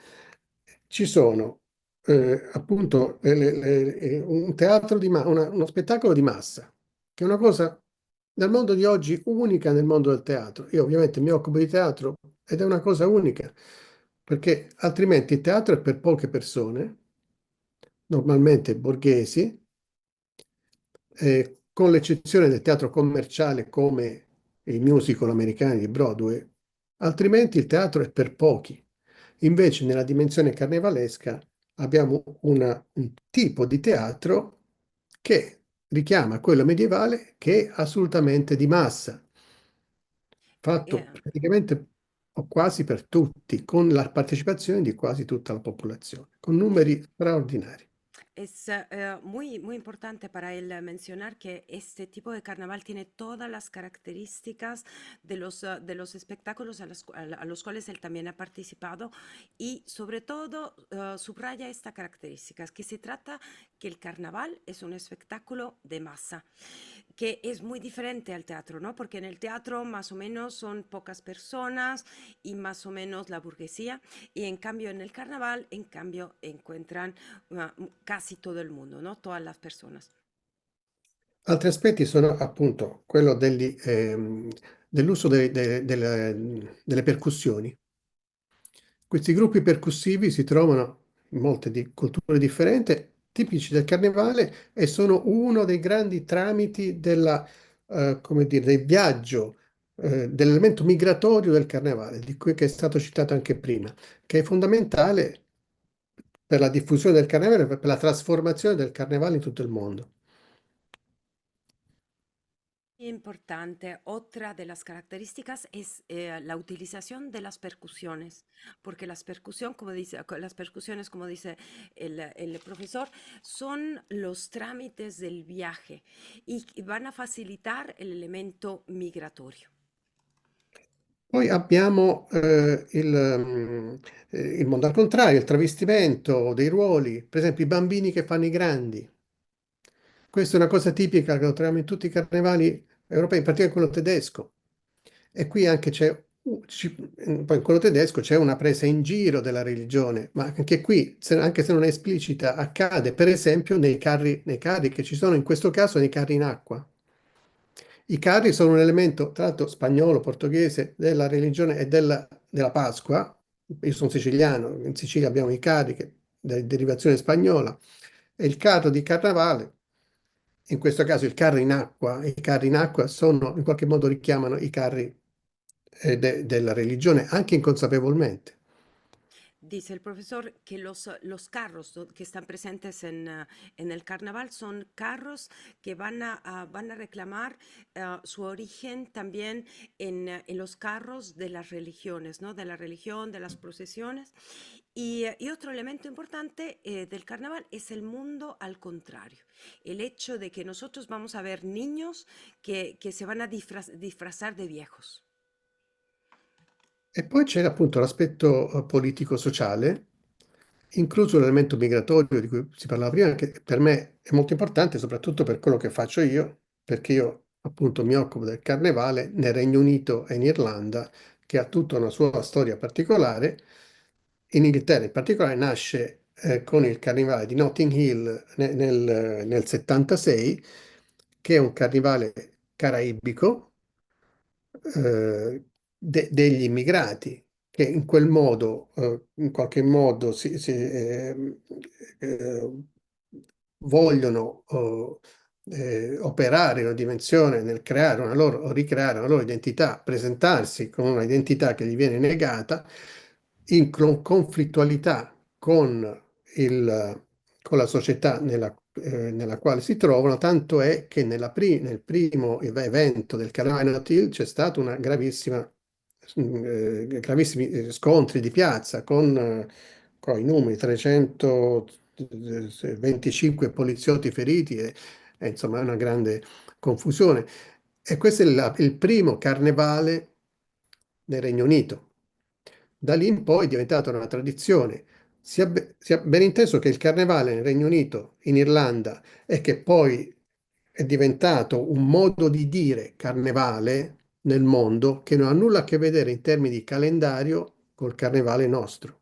Ci sono appunto un teatro uno spettacolo di massa, che è una cosa nel mondo di oggi unica nel mondo del teatro. Io ovviamente mi occupo di teatro ed è una cosa unica, perché altrimenti il teatro è per poche persone, normalmente borghesi, con l'eccezione del teatro commerciale come i musical americani di Broadway, altrimenti il teatro è per pochi. Invece nella dimensione carnevalesca abbiamo un tipo di teatro che richiama quello medievale, che è assolutamente di massa, fatto Eh, praticamente o quasi per tutti, con la partecipazione di quasi tutta la popolazione, con numeri straordinari. Es muy, muy importante para él mencionar que este tipo de carnaval tiene todas las características de los espectáculos a los cuales él también ha participado y sobre todo subraya esta característica, que se trata que el carnaval es un espectáculo de masa, que es muy diferente al teatro, ¿no? Porque en el teatro más o menos son pocas personas y más o menos la burguesía, y en cambio en el carnaval, en cambio, encuentran casi todo el mundo, ¿no? Todas las personas. Altri aspetti sono appunto quello dell'uso delle percussioni. Questi gruppi percussivi si trovano in molte culture differenti, tipici del carnevale, e sono uno dei grandi tramiti come dire, del viaggio, dell'elemento migratorio del carnevale, di cui che è stato citato anche prima, che è fondamentale per la diffusione del carnevale, per la trasformazione del carnevale in tutto il mondo. Importante, otra de las características es la utilización de las percusiones, porque las percusiones, como dice el profesor, son los trámites del viaje y van a facilitar el elemento migratorio. Poi abbiamo il mondo al contrario, il travestimento dei ruoli, per esempio i bambini che fanno i grandi. Questa è una cosa tipica che lo troviamo in tutti i carnevali europei, in particolare quello tedesco. E qui anche poi in quello tedesco c'è una presa in giro della religione, ma anche qui, anche se non è esplicita, accade per esempio nei carri che ci sono, in questo caso nei carri in acqua. I carri sono un elemento, tra l'altro spagnolo, portoghese, della religione e della Pasqua. Io sono siciliano, in Sicilia abbiamo i carri di derivazione spagnola, e il carro di carnavale, in questo caso il carro in acqua. I carri in acqua in qualche modo richiamano i carri della religione, anche inconsapevolmente. Dice el profesor que los carros que están presentes en el carnaval son carros que van a reclamar su origen también en los carros de las religiones, ¿no? De la religión, de las procesiones. Y otro elemento importante del carnaval es el mundo al contrario. El hecho de que nosotros vamos a ver niños que se van a disfrazar de viejos. E poi c'è appunto l'aspetto politico-sociale, incluso l'elemento migratorio di cui si parlava prima, che per me è molto importante, soprattutto per quello che faccio io, perché io appunto mi occupo del carnevale nel Regno Unito e in Irlanda, che ha tutta una sua storia particolare. In Inghilterra in particolare nasce con il carnevale di Notting Hill nel 76, che è un carnevale caraibico degli immigrati che in quel modo, in qualche modo, eh, vogliono operare una dimensione nel creare una loro, o ricreare una loro identità, presentarsi con una identità che gli viene negata, in conflittualità con la società nella quale si trovano, tanto è che nel primo evento del Carnevale Not Hill c'è stata una gravissimi scontri di piazza con i numeri 325 poliziotti feriti e insomma è una grande confusione. E questo è il primo carnevale nel Regno Unito. Da lì in poi è diventata una tradizione. Si ha ben inteso che il carnevale nel Regno Unito, in Irlanda, e che poi è diventato un modo di dire carnevale nel mondo che non ha nulla a che vedere in termini di calendario col carnevale nostro.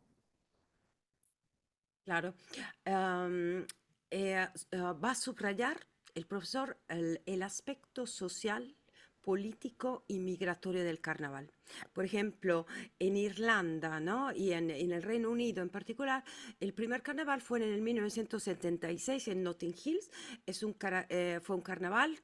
Claro. Va a subrayar el profesor el aspecto social, político y migratorio del carnaval. Por ejemplo, en Irlanda, ¿no? Y en el Reino Unido en particular, el primer carnaval fue en el 1976 en Notting Hills. Fue un carnaval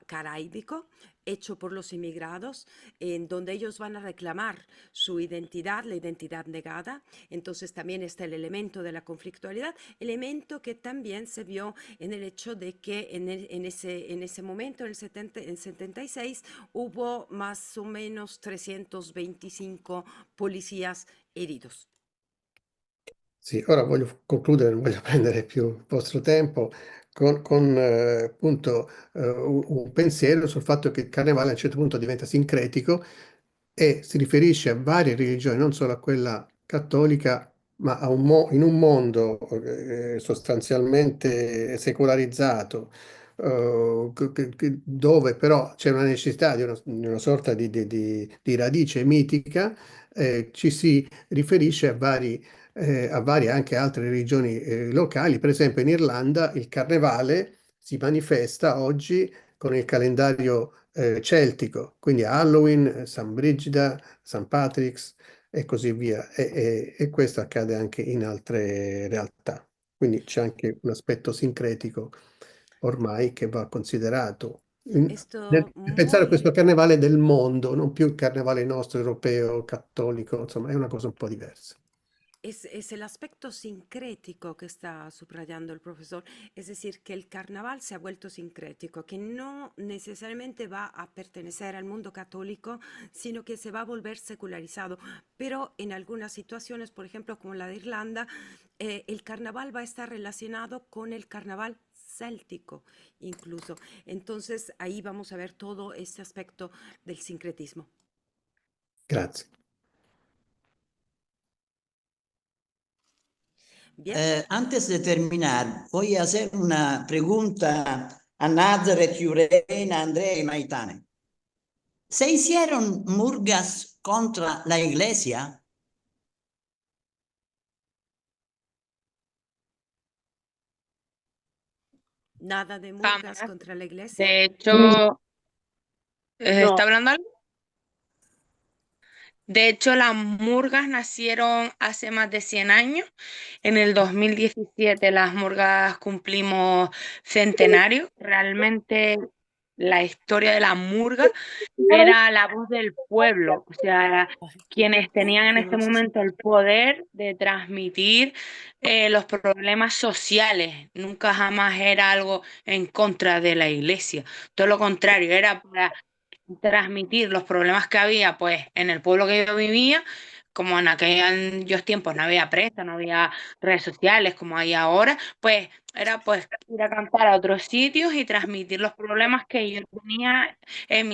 caraíbico, hecho por los inmigrados, en donde ellos van a reclamar su identidad, la identidad negada. Entonces también está el elemento de la conflictualidad, elemento que también se vio en el hecho de que en ese momento, en 76, hubo más o menos 325 policías heridos. Sì, ora voglio concludere, non voglio prendere più il vostro tempo, con appunto un pensiero sul fatto che il carnevale a un certo punto diventa sincretico e si riferisce a varie religioni, non solo a quella cattolica, ma in un mondo sostanzialmente secolarizzato, dove però c'è una necessità di una sorta di radice mitica, ci si riferisce a varie anche altre religioni locali. Per esempio in Irlanda il carnevale si manifesta oggi con il calendario celtico, quindi Halloween, San Brigida, St. Patrick's e così via. E questo accade anche in altre realtà. Quindi c'è anche un aspetto sincretico ormai che va considerato. Esto Nel pensare a questo muy carnevale del mondo, non più il carnevale nostro europeo, cattolico, insomma, è una cosa un po' diversa. Es el aspecto sincrético que está subrayando el profesor, es decir, que el carnaval se ha vuelto sincrético, que no necesariamente va a pertenecer al mundo católico, sino que se va a volver secularizado. Pero en algunas situaciones, por ejemplo, como la de Irlanda, el carnaval va a estar relacionado con el carnaval céltico incluso. Entonces ahí vamos a ver todo este aspecto del sincretismo. Grazie. Bien. Antes de terminar, voy a hacer una pregunta a Nazareth, Yurena, Andrea y Maitane. ¿Se hicieron murgas contra la iglesia? Nada de Jamás. murgas contra la iglesia. De hecho, ¿está No. hablando algo? De hecho, las murgas nacieron hace más de 100 años. En el 2017 las murgas cumplimos centenario. Realmente la historia de la murga era la voz del pueblo, o sea, quienes tenían en ese momento el poder de transmitir los problemas sociales. Nunca jamás era algo en contra de la iglesia. Todo lo contrario, era para transmitir los problemas que había pues en el pueblo que yo vivía como en aquellos tiempos no había prensa, no había redes sociales como hay ahora, pues era pues ir a cantar a otros sitios y transmitir los problemas que yo tenía en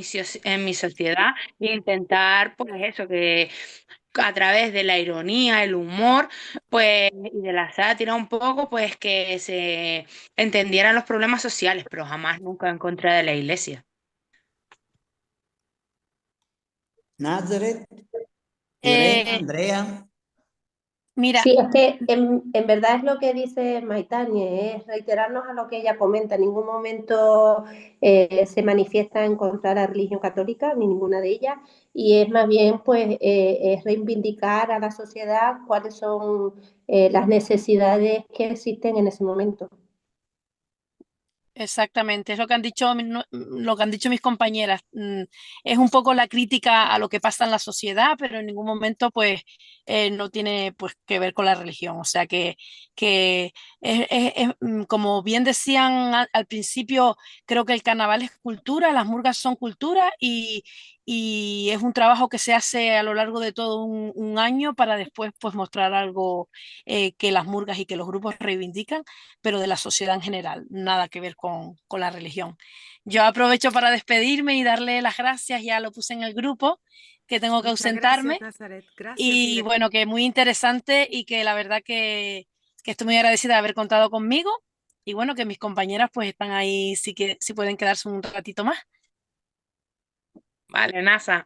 mi sociedad e intentar pues eso, que a través de la ironía, el humor, pues, y de la sátira un poco, pues que se entendieran los problemas sociales, pero jamás nunca en contra de la iglesia. Nazareth, Irene, Eh, Andrea. mira, Sí, es que en verdad es lo que dice Maitane, es reiterarnos a lo que ella comenta. En ningún momento se manifiesta en contra de la religión católica, ni ninguna de ellas, y es más bien pues es reivindicar a la sociedad cuáles son las necesidades que existen en ese momento. exactamente, es lo que han dicho, lo que han dicho mis compañeras. Es un poco la crítica a lo que pasa en la sociedad, pero en ningún momento pues no tiene pues que ver con la religión. O sea que como bien decían al principio, creo que el carnaval es cultura, las murgas son cultura y es un trabajo que se hace a lo largo de todo un año para después pues mostrar algo que las murgas y que los grupos reivindican, pero de la sociedad en general, nada que ver con la religión. Yo aprovecho para despedirme y darle las gracias, ya lo puse en el grupo, que tengo que Muchas ausentarme. gracias, Nazaret. Gracias, Y Irene. bueno, que muy interesante y que la verdad que estoy muy agradecida de haber contado conmigo. Y bueno, que mis compañeras pues están ahí, sí que sí pueden quedarse un ratito más. Vale, NASA.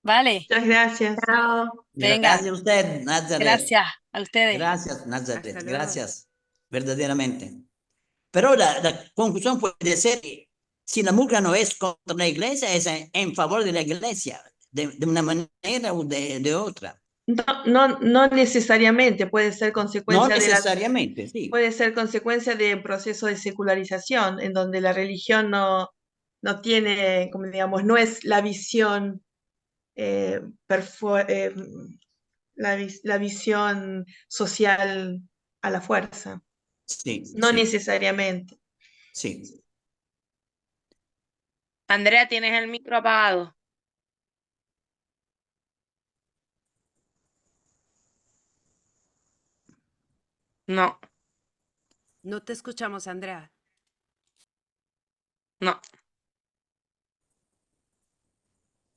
Vale, Muchas gracias. Chao. venga, Gracias a usted, Nazareth. gracias a ustedes. Gracias, Hasta Nazareth. luego. Gracias, verdaderamente. Pero la conclusión puede ser que si la murga no es contra la iglesia, es en favor de la iglesia, de una manera o de otra. No necesariamente puede ser No consecuencia necesariamente, sí. puede ser consecuencia de un proceso de secularización, en donde la religión no tiene, como digamos, no es la visión, eh, la visión social a la fuerza. Sí, No sí, necesariamente. sí. Andrea, ¿tienes el micro apagado? No, No te escuchamos, Andrea. no.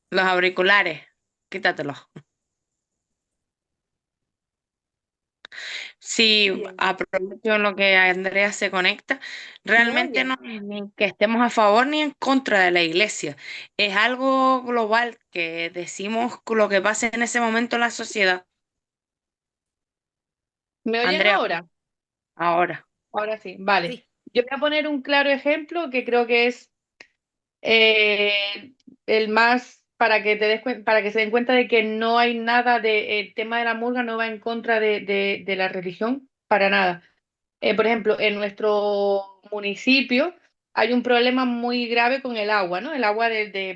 Los auriculares, quítatelos. Sí, aprovecho lo que Andrea se conecta. Realmente no es ni que estemos a favor ni en contra de la iglesia. Es algo global que decimos lo que pasa en ese momento en la sociedad. ¿Me oyen Andrea, ahora? ahora. Ahora sí, vale. Sí. Yo voy a poner un claro ejemplo que creo que es el más para que para que se den cuenta de que no hay nada de el tema de la murga no va en contra de la religión para nada. Por ejemplo, en nuestro municipio hay un problema muy grave con el agua, ¿no? El agua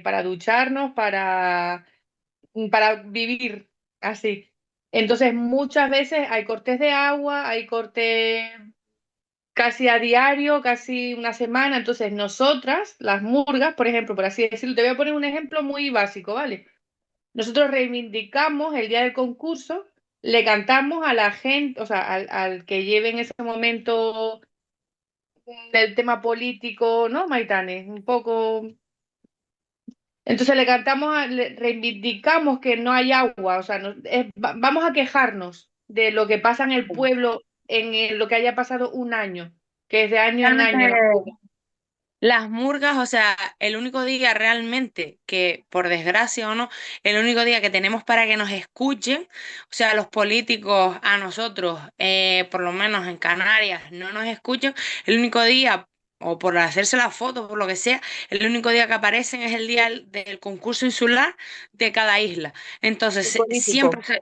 para ducharnos, para vivir así. Entonces, muchas veces hay cortes de agua, hay cortes casi a diario, casi una semana. Entonces, nosotras, las murgas, por ejemplo, por así decirlo, te voy a poner un ejemplo muy básico, ¿vale? Nosotros reivindicamos el día del concurso, le cantamos a la gente, o sea, al que lleve en ese momento el tema político, ¿no, Maitane? Un poco. Entonces le cantamos, le reivindicamos que no hay agua, o sea, vamos a quejarnos de lo que pasa en el pueblo, lo que haya pasado un año, que es de año en Realmente año. las murgas, o sea, el único día realmente que, por desgracia o no, el único día que tenemos para que nos escuchen, o sea, los políticos a nosotros, por lo menos en Canarias, no nos escuchan, el único día, o por hacerse la foto, por lo que sea, el único día que aparecen es el día del concurso insular de cada isla. Entonces, El político. siempre se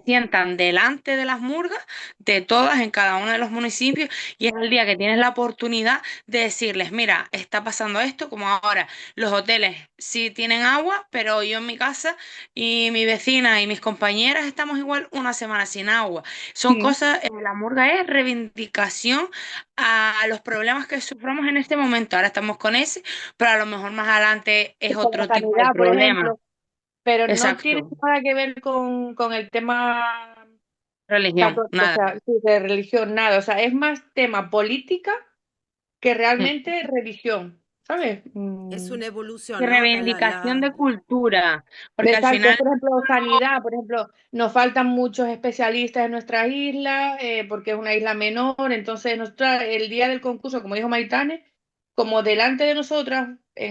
sientan delante de las murgas, de todas, en cada uno de los municipios, y es el día que tienes la oportunidad de decirles, mira, está pasando esto, como ahora los hoteles sí tienen agua, pero yo en mi casa y mi vecina y mis compañeras estamos igual una semana sin agua. Son Sí. cosas, la murga es reivindicación a los problemas que sufrimos en este momento. Ahora estamos con ese, pero a lo mejor más adelante es Con la otro tipo de sanidad, por problema. ejemplo. pero no tiene Exacto, nada que ver con el tema religión, católico, o nada. sea, sí, de religión, nada, o sea, es más tema política que Mm. realmente religión, ¿sabes? Es una Y evolución, ¿no? reivindicación de cultura, porque al Exacto, final, por ejemplo, sanidad, por ejemplo, nos faltan muchos especialistas en nuestra isla, porque es una isla menor, entonces nosotros, el día del concurso, como dijo Maitane, como delante de nosotras,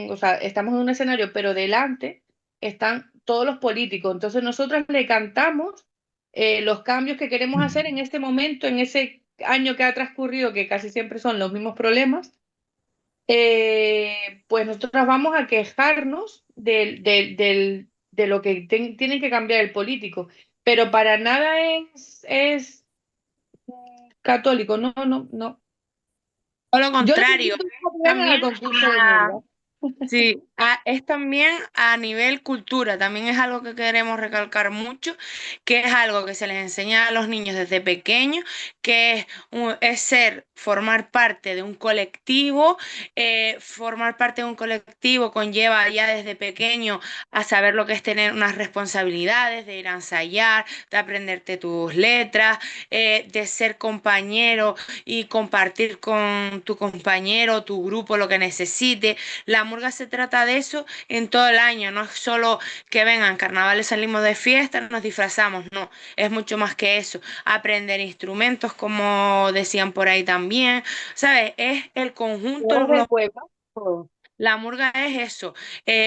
o sea, estamos en un escenario, pero delante están todos los políticos, entonces nosotras le cantamos los cambios que queremos hacer en este momento, en ese año que ha transcurrido, que casi siempre son los mismos problemas, pues nosotros vamos a quejarnos de lo que tiene que cambiar el político, pero para nada es católico, no, no, no. todo lo Yo les contrario, invito a que vengan al también concurso de Murga. sí, es también a nivel cultura, también es algo que queremos recalcar mucho, que es algo que se les enseña a los niños desde pequeños, que es formar parte de un colectivo, formar parte de un colectivo conlleva ya desde pequeño a saber lo que es tener unas responsabilidades, de ir a ensayar, de aprenderte tus letras, de ser compañero y compartir con tu compañero, tu grupo, lo que necesite. La murga se trata de eso en todo el año, no es solo que vengan carnavales, salimos de fiesta, nos disfrazamos, no, es mucho más que eso. Aprender instrumentos, como decían por ahí también, ¿sabes? Es el conjunto, Flores del pueblo. la murga es eso,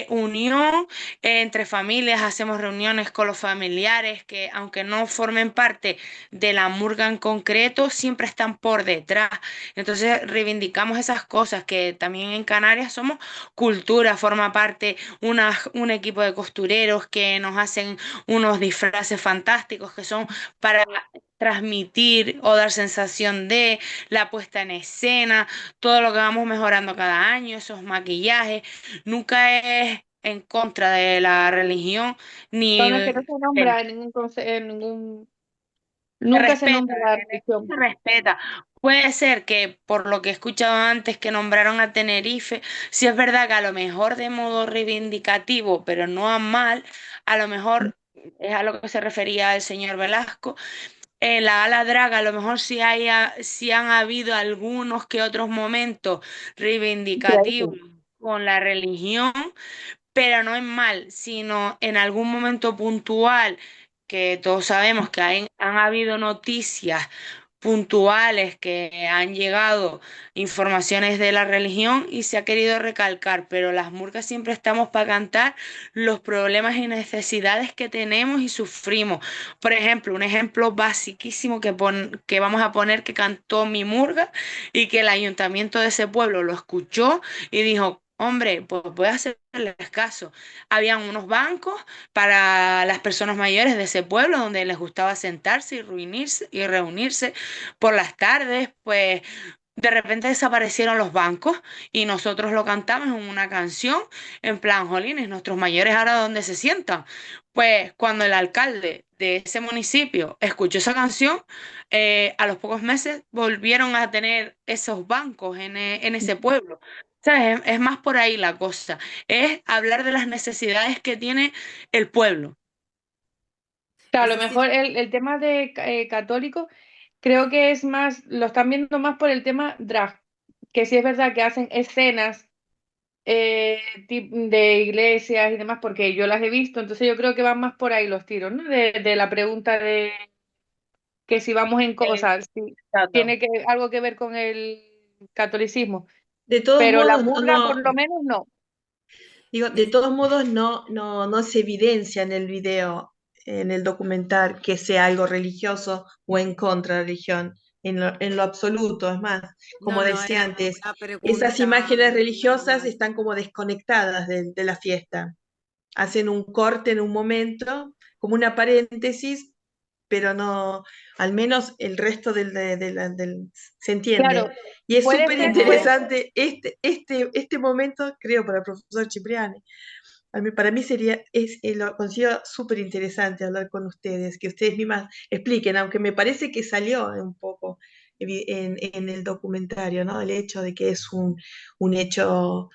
unión entre familias, hacemos reuniones con los familiares que aunque no formen parte de la murga en concreto, siempre están por detrás. Entonces reivindicamos esas cosas que también en Canarias somos cultura, forma parte un equipo de costureros que nos hacen unos disfraces fantásticos que son para transmitir o dar sensación de la puesta en escena, todo lo que vamos mejorando cada año, esos maquillajes, nunca es en contra de la religión, ni Son que no se nombra en ningún, se nunca se respeta, nombra la religión. se respeta. Puede ser que, por lo que he escuchado antes, que nombraron a Tenerife, si es verdad que a lo mejor de modo reivindicativo, pero no a mal, a lo mejor es a lo que se refería el señor Velasco. En la Ala Draga, a lo mejor sí han habido algunos que otros momentos reivindicativos con la religión, pero no en mal, sino en algún momento puntual, que todos sabemos que han habido noticias puntuales que han llegado informaciones de la religión y se ha querido recalcar, pero las murgas siempre estamos para cantar los problemas y necesidades que tenemos y sufrimos. Por ejemplo, un ejemplo basiquísimo que vamos a poner que cantó mi murga y que el ayuntamiento de ese pueblo lo escuchó y dijo, hombre, pues voy a hacerles caso. Habían unos bancos para las personas mayores de ese pueblo donde les gustaba sentarse y reunirse por las tardes, pues de repente desaparecieron los bancos y nosotros lo cantamos en una canción en plan, jolines, nuestros mayores ahora dónde se sientan. Pues cuando el alcalde de ese municipio escuchó esa canción, a los pocos meses volvieron a tener esos bancos en ese pueblo. ¿Sabes? Es más por ahí la cosa. Es hablar de las necesidades que tiene el pueblo. Claro, Es a lo decir, mejor el tema de católico creo que es más, lo están viendo más por el tema drag, que sí es verdad que hacen escenas de iglesias y demás, porque yo las he visto, entonces yo creo que van más por ahí los tiros, ¿no? De la pregunta de que si vamos en cosas, si Exacto. tiene algo que ver con el catolicismo, De todos pero la modos, murga por lo menos no. digo, de todos modos no se evidencia en el video, en el documental, que sea algo religioso o en contra de la religión, en lo absoluto. Es más, como no, no, decía era antes, una esas pregunta imágenes religiosas normal. están como desconectadas de la fiesta. Hacen un corte en un momento, como una paréntesis, pero no, al menos el resto se entiende. Claro, Y es puede súper ser, interesante este momento, creo, para el profesor Cipriani. Para mí lo considero súper interesante hablar con ustedes, que ustedes mismas expliquen, aunque me parece que salió un poco en el documentario, ¿no? El hecho de que es un hecho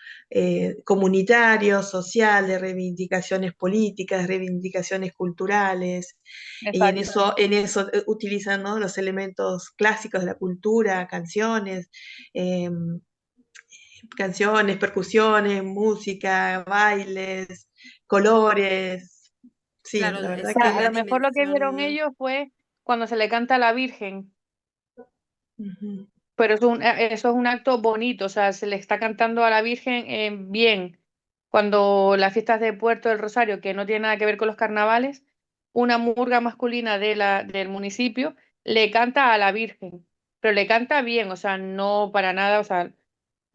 comunitario, social, de reivindicaciones políticas, reivindicaciones culturales, y Exacto. en eso utilizan, ¿no?, los elementos clásicos de la cultura, canciones, percusiones, música, bailes, colores. Sí, Claro, la verdad es que A la lo mejor lo que vieron dimensión, ellos fue cuando se le canta a la Virgen, Ujú. pero eso es un acto bonito, o sea, se le está cantando a la Virgen bien. Cuando las fiestas de Puerto del Rosario, que no tiene nada que ver con los carnavales, una murga masculina del municipio le canta a la Virgen, pero le canta bien, o sea, no para nada, o sea,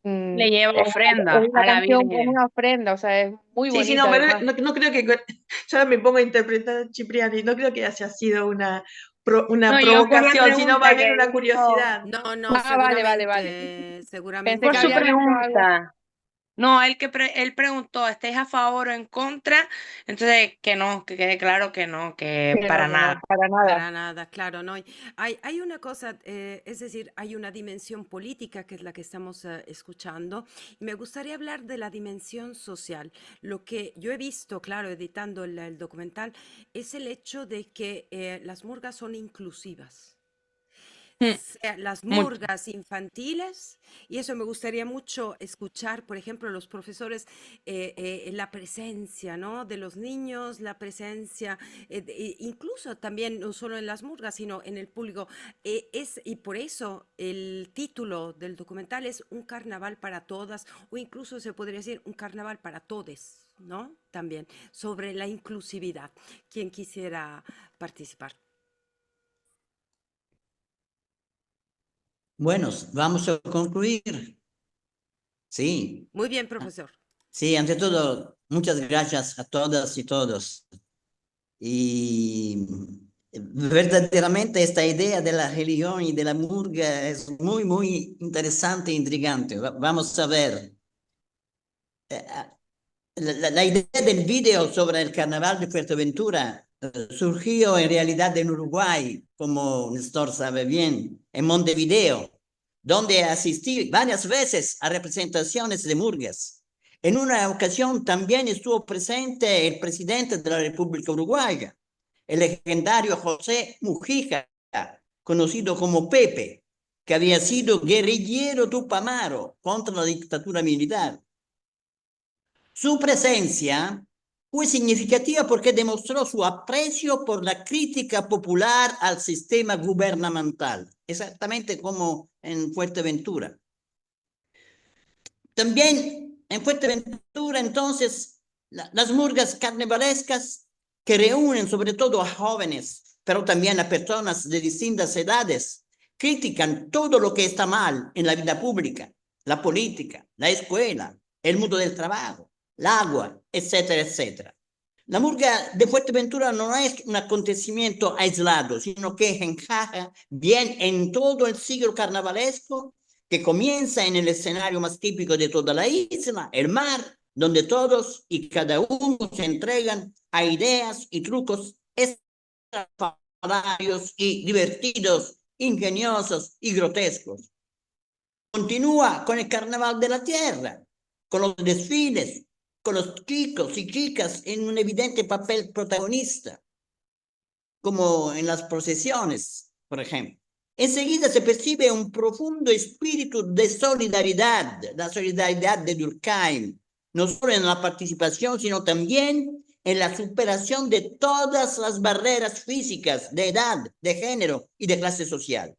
Le lleva es ofrenda una a la canción, es Virgen. una ofrenda, o sea, es muy Sí, sí, no, bonita además. no creo que, ya me pongo a interpretar a Cipriani, no creo que haya sido una No, yo por la provocación, sino más pregunta bien que una hizo, curiosidad. no, no, Ah, vale, vale, vale. seguramente Pensé por que su había que dicho algo. pregunta. No, él preguntó, ¿estáis a favor o en contra? Entonces, que no, que quede claro que no, que para Que no, nada. para nada. para nada, claro, no. Hay una cosa, es decir, hay una dimensión política que es la que estamos escuchando y me gustaría hablar de la dimensión social. Lo que yo he visto, claro, editando el documental, es el hecho de que las murgas son inclusivas. Mm, Sea las mucho. murgas infantiles, y eso me gustaría mucho escuchar, por ejemplo, los profesores, la presencia, ¿no?, de los niños, la presencia, incluso también no solo en las murgas, sino en el público. Y por eso el título del documental es Un carnaval para todas, o incluso se podría decir un carnaval para todes, ¿no? También sobre la inclusividad. Quien quisiera participar. Bueno, vamos a concluir. Sí, Muy bien, profesor. sí, ante todo, muchas gracias a todas y todos. Y verdaderamente esta idea de la religión y de la murga es muy, muy interesante e intrigante. Vamos a ver. La idea del video sobre el carnaval de Fuerteventura surgió en realidad en Uruguay, como Néstor sabe bien, en Montevideo, donde asistí varias veces a representaciones de murgas. En una ocasión también estuvo presente el presidente de la República Uruguaya, el legendario José Mujica, conocido como Pepe, que había sido guerrillero tupamaro contra la dictadura militar. Su presencia fue significativa porque demostró su aprecio por la crítica popular al sistema gubernamental, exactamente como en Fuerteventura. También en Fuerteventura, entonces, las murgas carnavalescas que reúnen sobre todo a jóvenes, pero también a personas de distintas edades, critican todo lo que está mal en la vida pública, la política, la escuela, el mundo del trabajo, el agua, etcétera, etcétera. La murga de Fuerteventura no es un acontecimiento aislado, sino que encaja bien en todo el siglo carnavalesco que comienza en el escenario más típico de toda la isla, el mar, donde todos y cada uno se entregan a ideas y trucos estrafalarios y divertidos, ingeniosos y grotescos. Continúa con el Carnaval de la Tierra, con los desfiles, con los chicos y chicas en un evidente papel protagonista, como en las procesiones, por ejemplo. Enseguida se percibe un profundo espíritu de solidaridad, la solidaridad de Durkheim, no solo en la participación, sino también en la superación de todas las barreras físicas, de edad, de género y de clase social.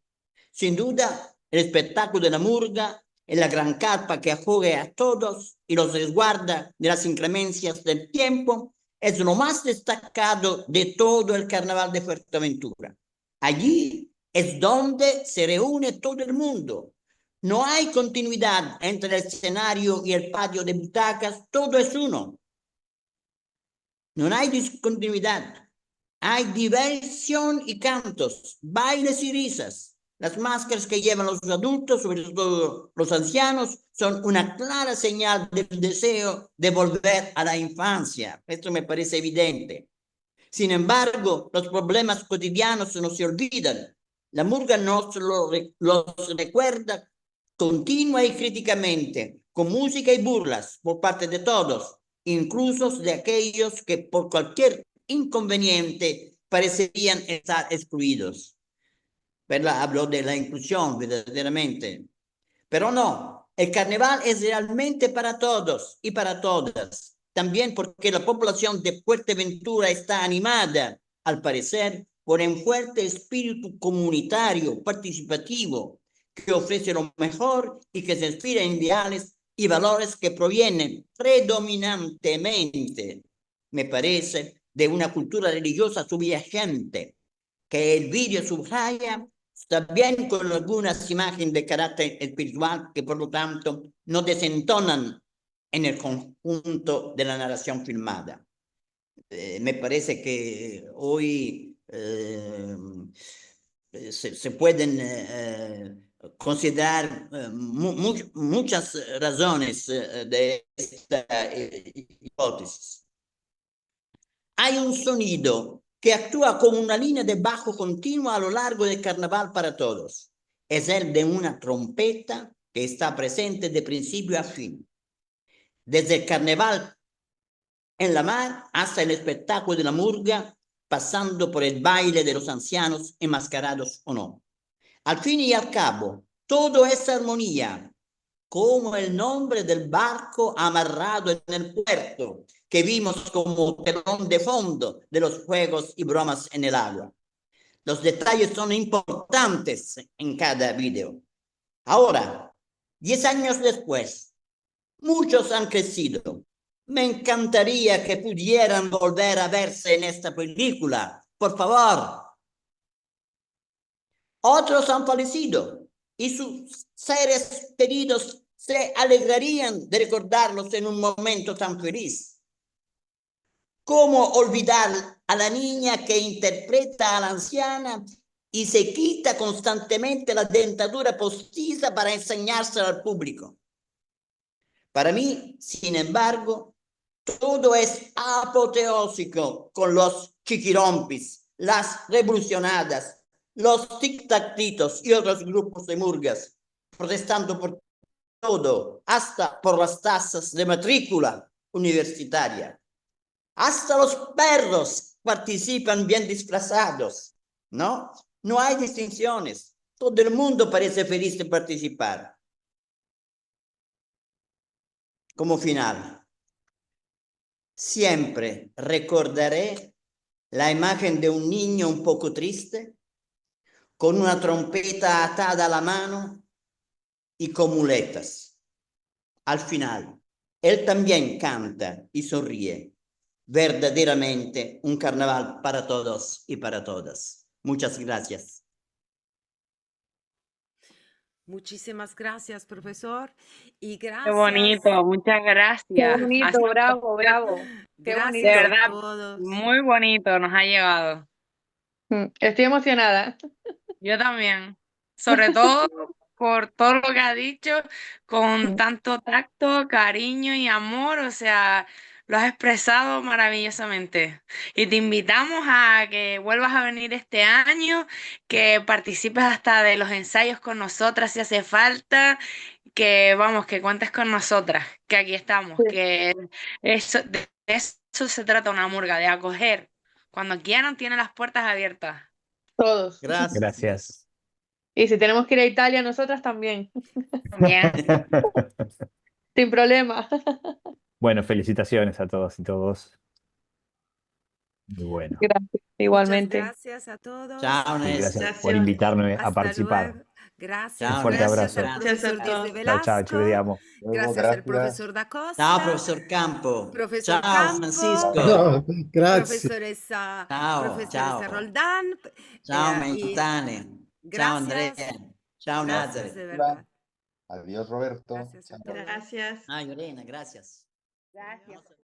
Sin duda, el espectáculo de la murga en la gran carpa que acoge a todos y los resguarda de las inclemencias del tiempo es lo más destacado de todo el carnaval de Fuerteventura. Allí es donde se reúne todo el mundo. No hay continuidad entre el escenario y el patio de butacas, todo es uno. No hay discontinuidad. Hay diversión y cantos, bailes y risas. Las máscaras que llevan los adultos, sobre todo los ancianos, son una clara señal del deseo de volver a la infancia. Esto me parece evidente. Sin embargo, los problemas cotidianos no se olvidan. La murga nos los recuerda continua y críticamente, con música y burlas por parte de todos, incluso de aquellos que por cualquier inconveniente parecerían estar excluidos. ¿Verdad? Hablo de la inclusión, verdaderamente. Pero no, el carnaval es realmente para todos y para todas. También porque la población de Fuerteventura está animada, al parecer, por un fuerte espíritu comunitario, participativo, que ofrece lo mejor y que se inspira en ideales y valores que provienen predominantemente, me parece, de una cultura religiosa subyacente, que el vídeo subraya, también con algunas imágenes de carácter espiritual que por lo tanto no desentonan en el conjunto de la narración filmada. Me parece que hoy se pueden considerar muchas razones de esta hipótesis. Hay un sonido que actúa como una línea de bajo continua a lo largo del carnaval para todos. Es el de una trompeta que está presente de principio a fin. Desde el carnaval en la mar hasta el espectáculo de la murga, pasando por el baile de los ancianos enmascarados o no. Al fin y al cabo, todo es armonía, como el nombre del barco amarrado en el puerto, que vimos como telón de fondo de los juegos y bromas en el agua. Los detalles son importantes en cada video. Ahora, 10 años después, muchos han crecido. Me encantaría que pudieran volver a verse en esta película. Por favor. Otros han fallecido y sus seres queridos se alegrarían de recordarlos en un momento tan feliz. ¿Cómo olvidar a la niña que interpreta a la anciana y se quita constantemente la dentadura postiza para enseñársela al público? Para mí, sin embargo, todo es apoteósico con los chiquirompis, las revolucionadas, los tic-tacitos y otros grupos de murgas, protestando por todo, hasta por las tasas de matrícula universitaria. Hasta los perros participan bien disfrazados, ¿no? No hay distinciones. Todo el mundo parece feliz de participar. Como final, siempre recordaré la imagen de un niño un poco triste, con una trompeta atada a la mano y con muletas. Al final, él también canta y sonríe. Verdaderamente un carnaval para todos y para todas. Muchas gracias. Muchísimas gracias, profesor. Y Qué gracias. bonito, muchas Qué gracias. bonito, bravo, bravo. Qué Gracias De bonito. a verdad, todos. muy bonito nos ha llegado. Estoy emocionada. Yo también. Sobre todo por todo lo que ha dicho, con tanto tacto, cariño y amor, o sea, lo has expresado maravillosamente. Y te invitamos a que vuelvas a venir este año, que participes hasta de los ensayos con nosotras si hace falta, que vamos, que cuentes con nosotras, que aquí estamos, Sí. que de eso se trata una murga, de acoger. Cuando quieran, tienen las puertas abiertas. Todos. Gracias. Gracias. Y si tenemos que ir a Italia, nosotras también. También. Sin problema. Bueno, felicitaciones a todos y todos. Muy bueno. Gracias. Muchas Igualmente. gracias a todos. Chao, Y Néstor. gracias por Gracias. invitarme a Hasta participar. luego. Gracias. Ciao, Un fuerte Gracias abrazo. al Gracias a profesor todos. Diez de Chao, chao, ci Velasco. vediamo. Luego, Gracias al gracias. profesor Da Costa. Ciao, professor Campo. Profesor Ciao, Campo. Francisco. No, grazie. Professoressa, Ciao, professoressa ciao. Roldán. Ciao, y Mentane. Ciao, gracias. Andrea. Ciao, Gracias Nazareth. de verdad. Adiós, Roberto. Gracias a Chao. todos. Gracias. Ah, Lorena, gracias. Gracias.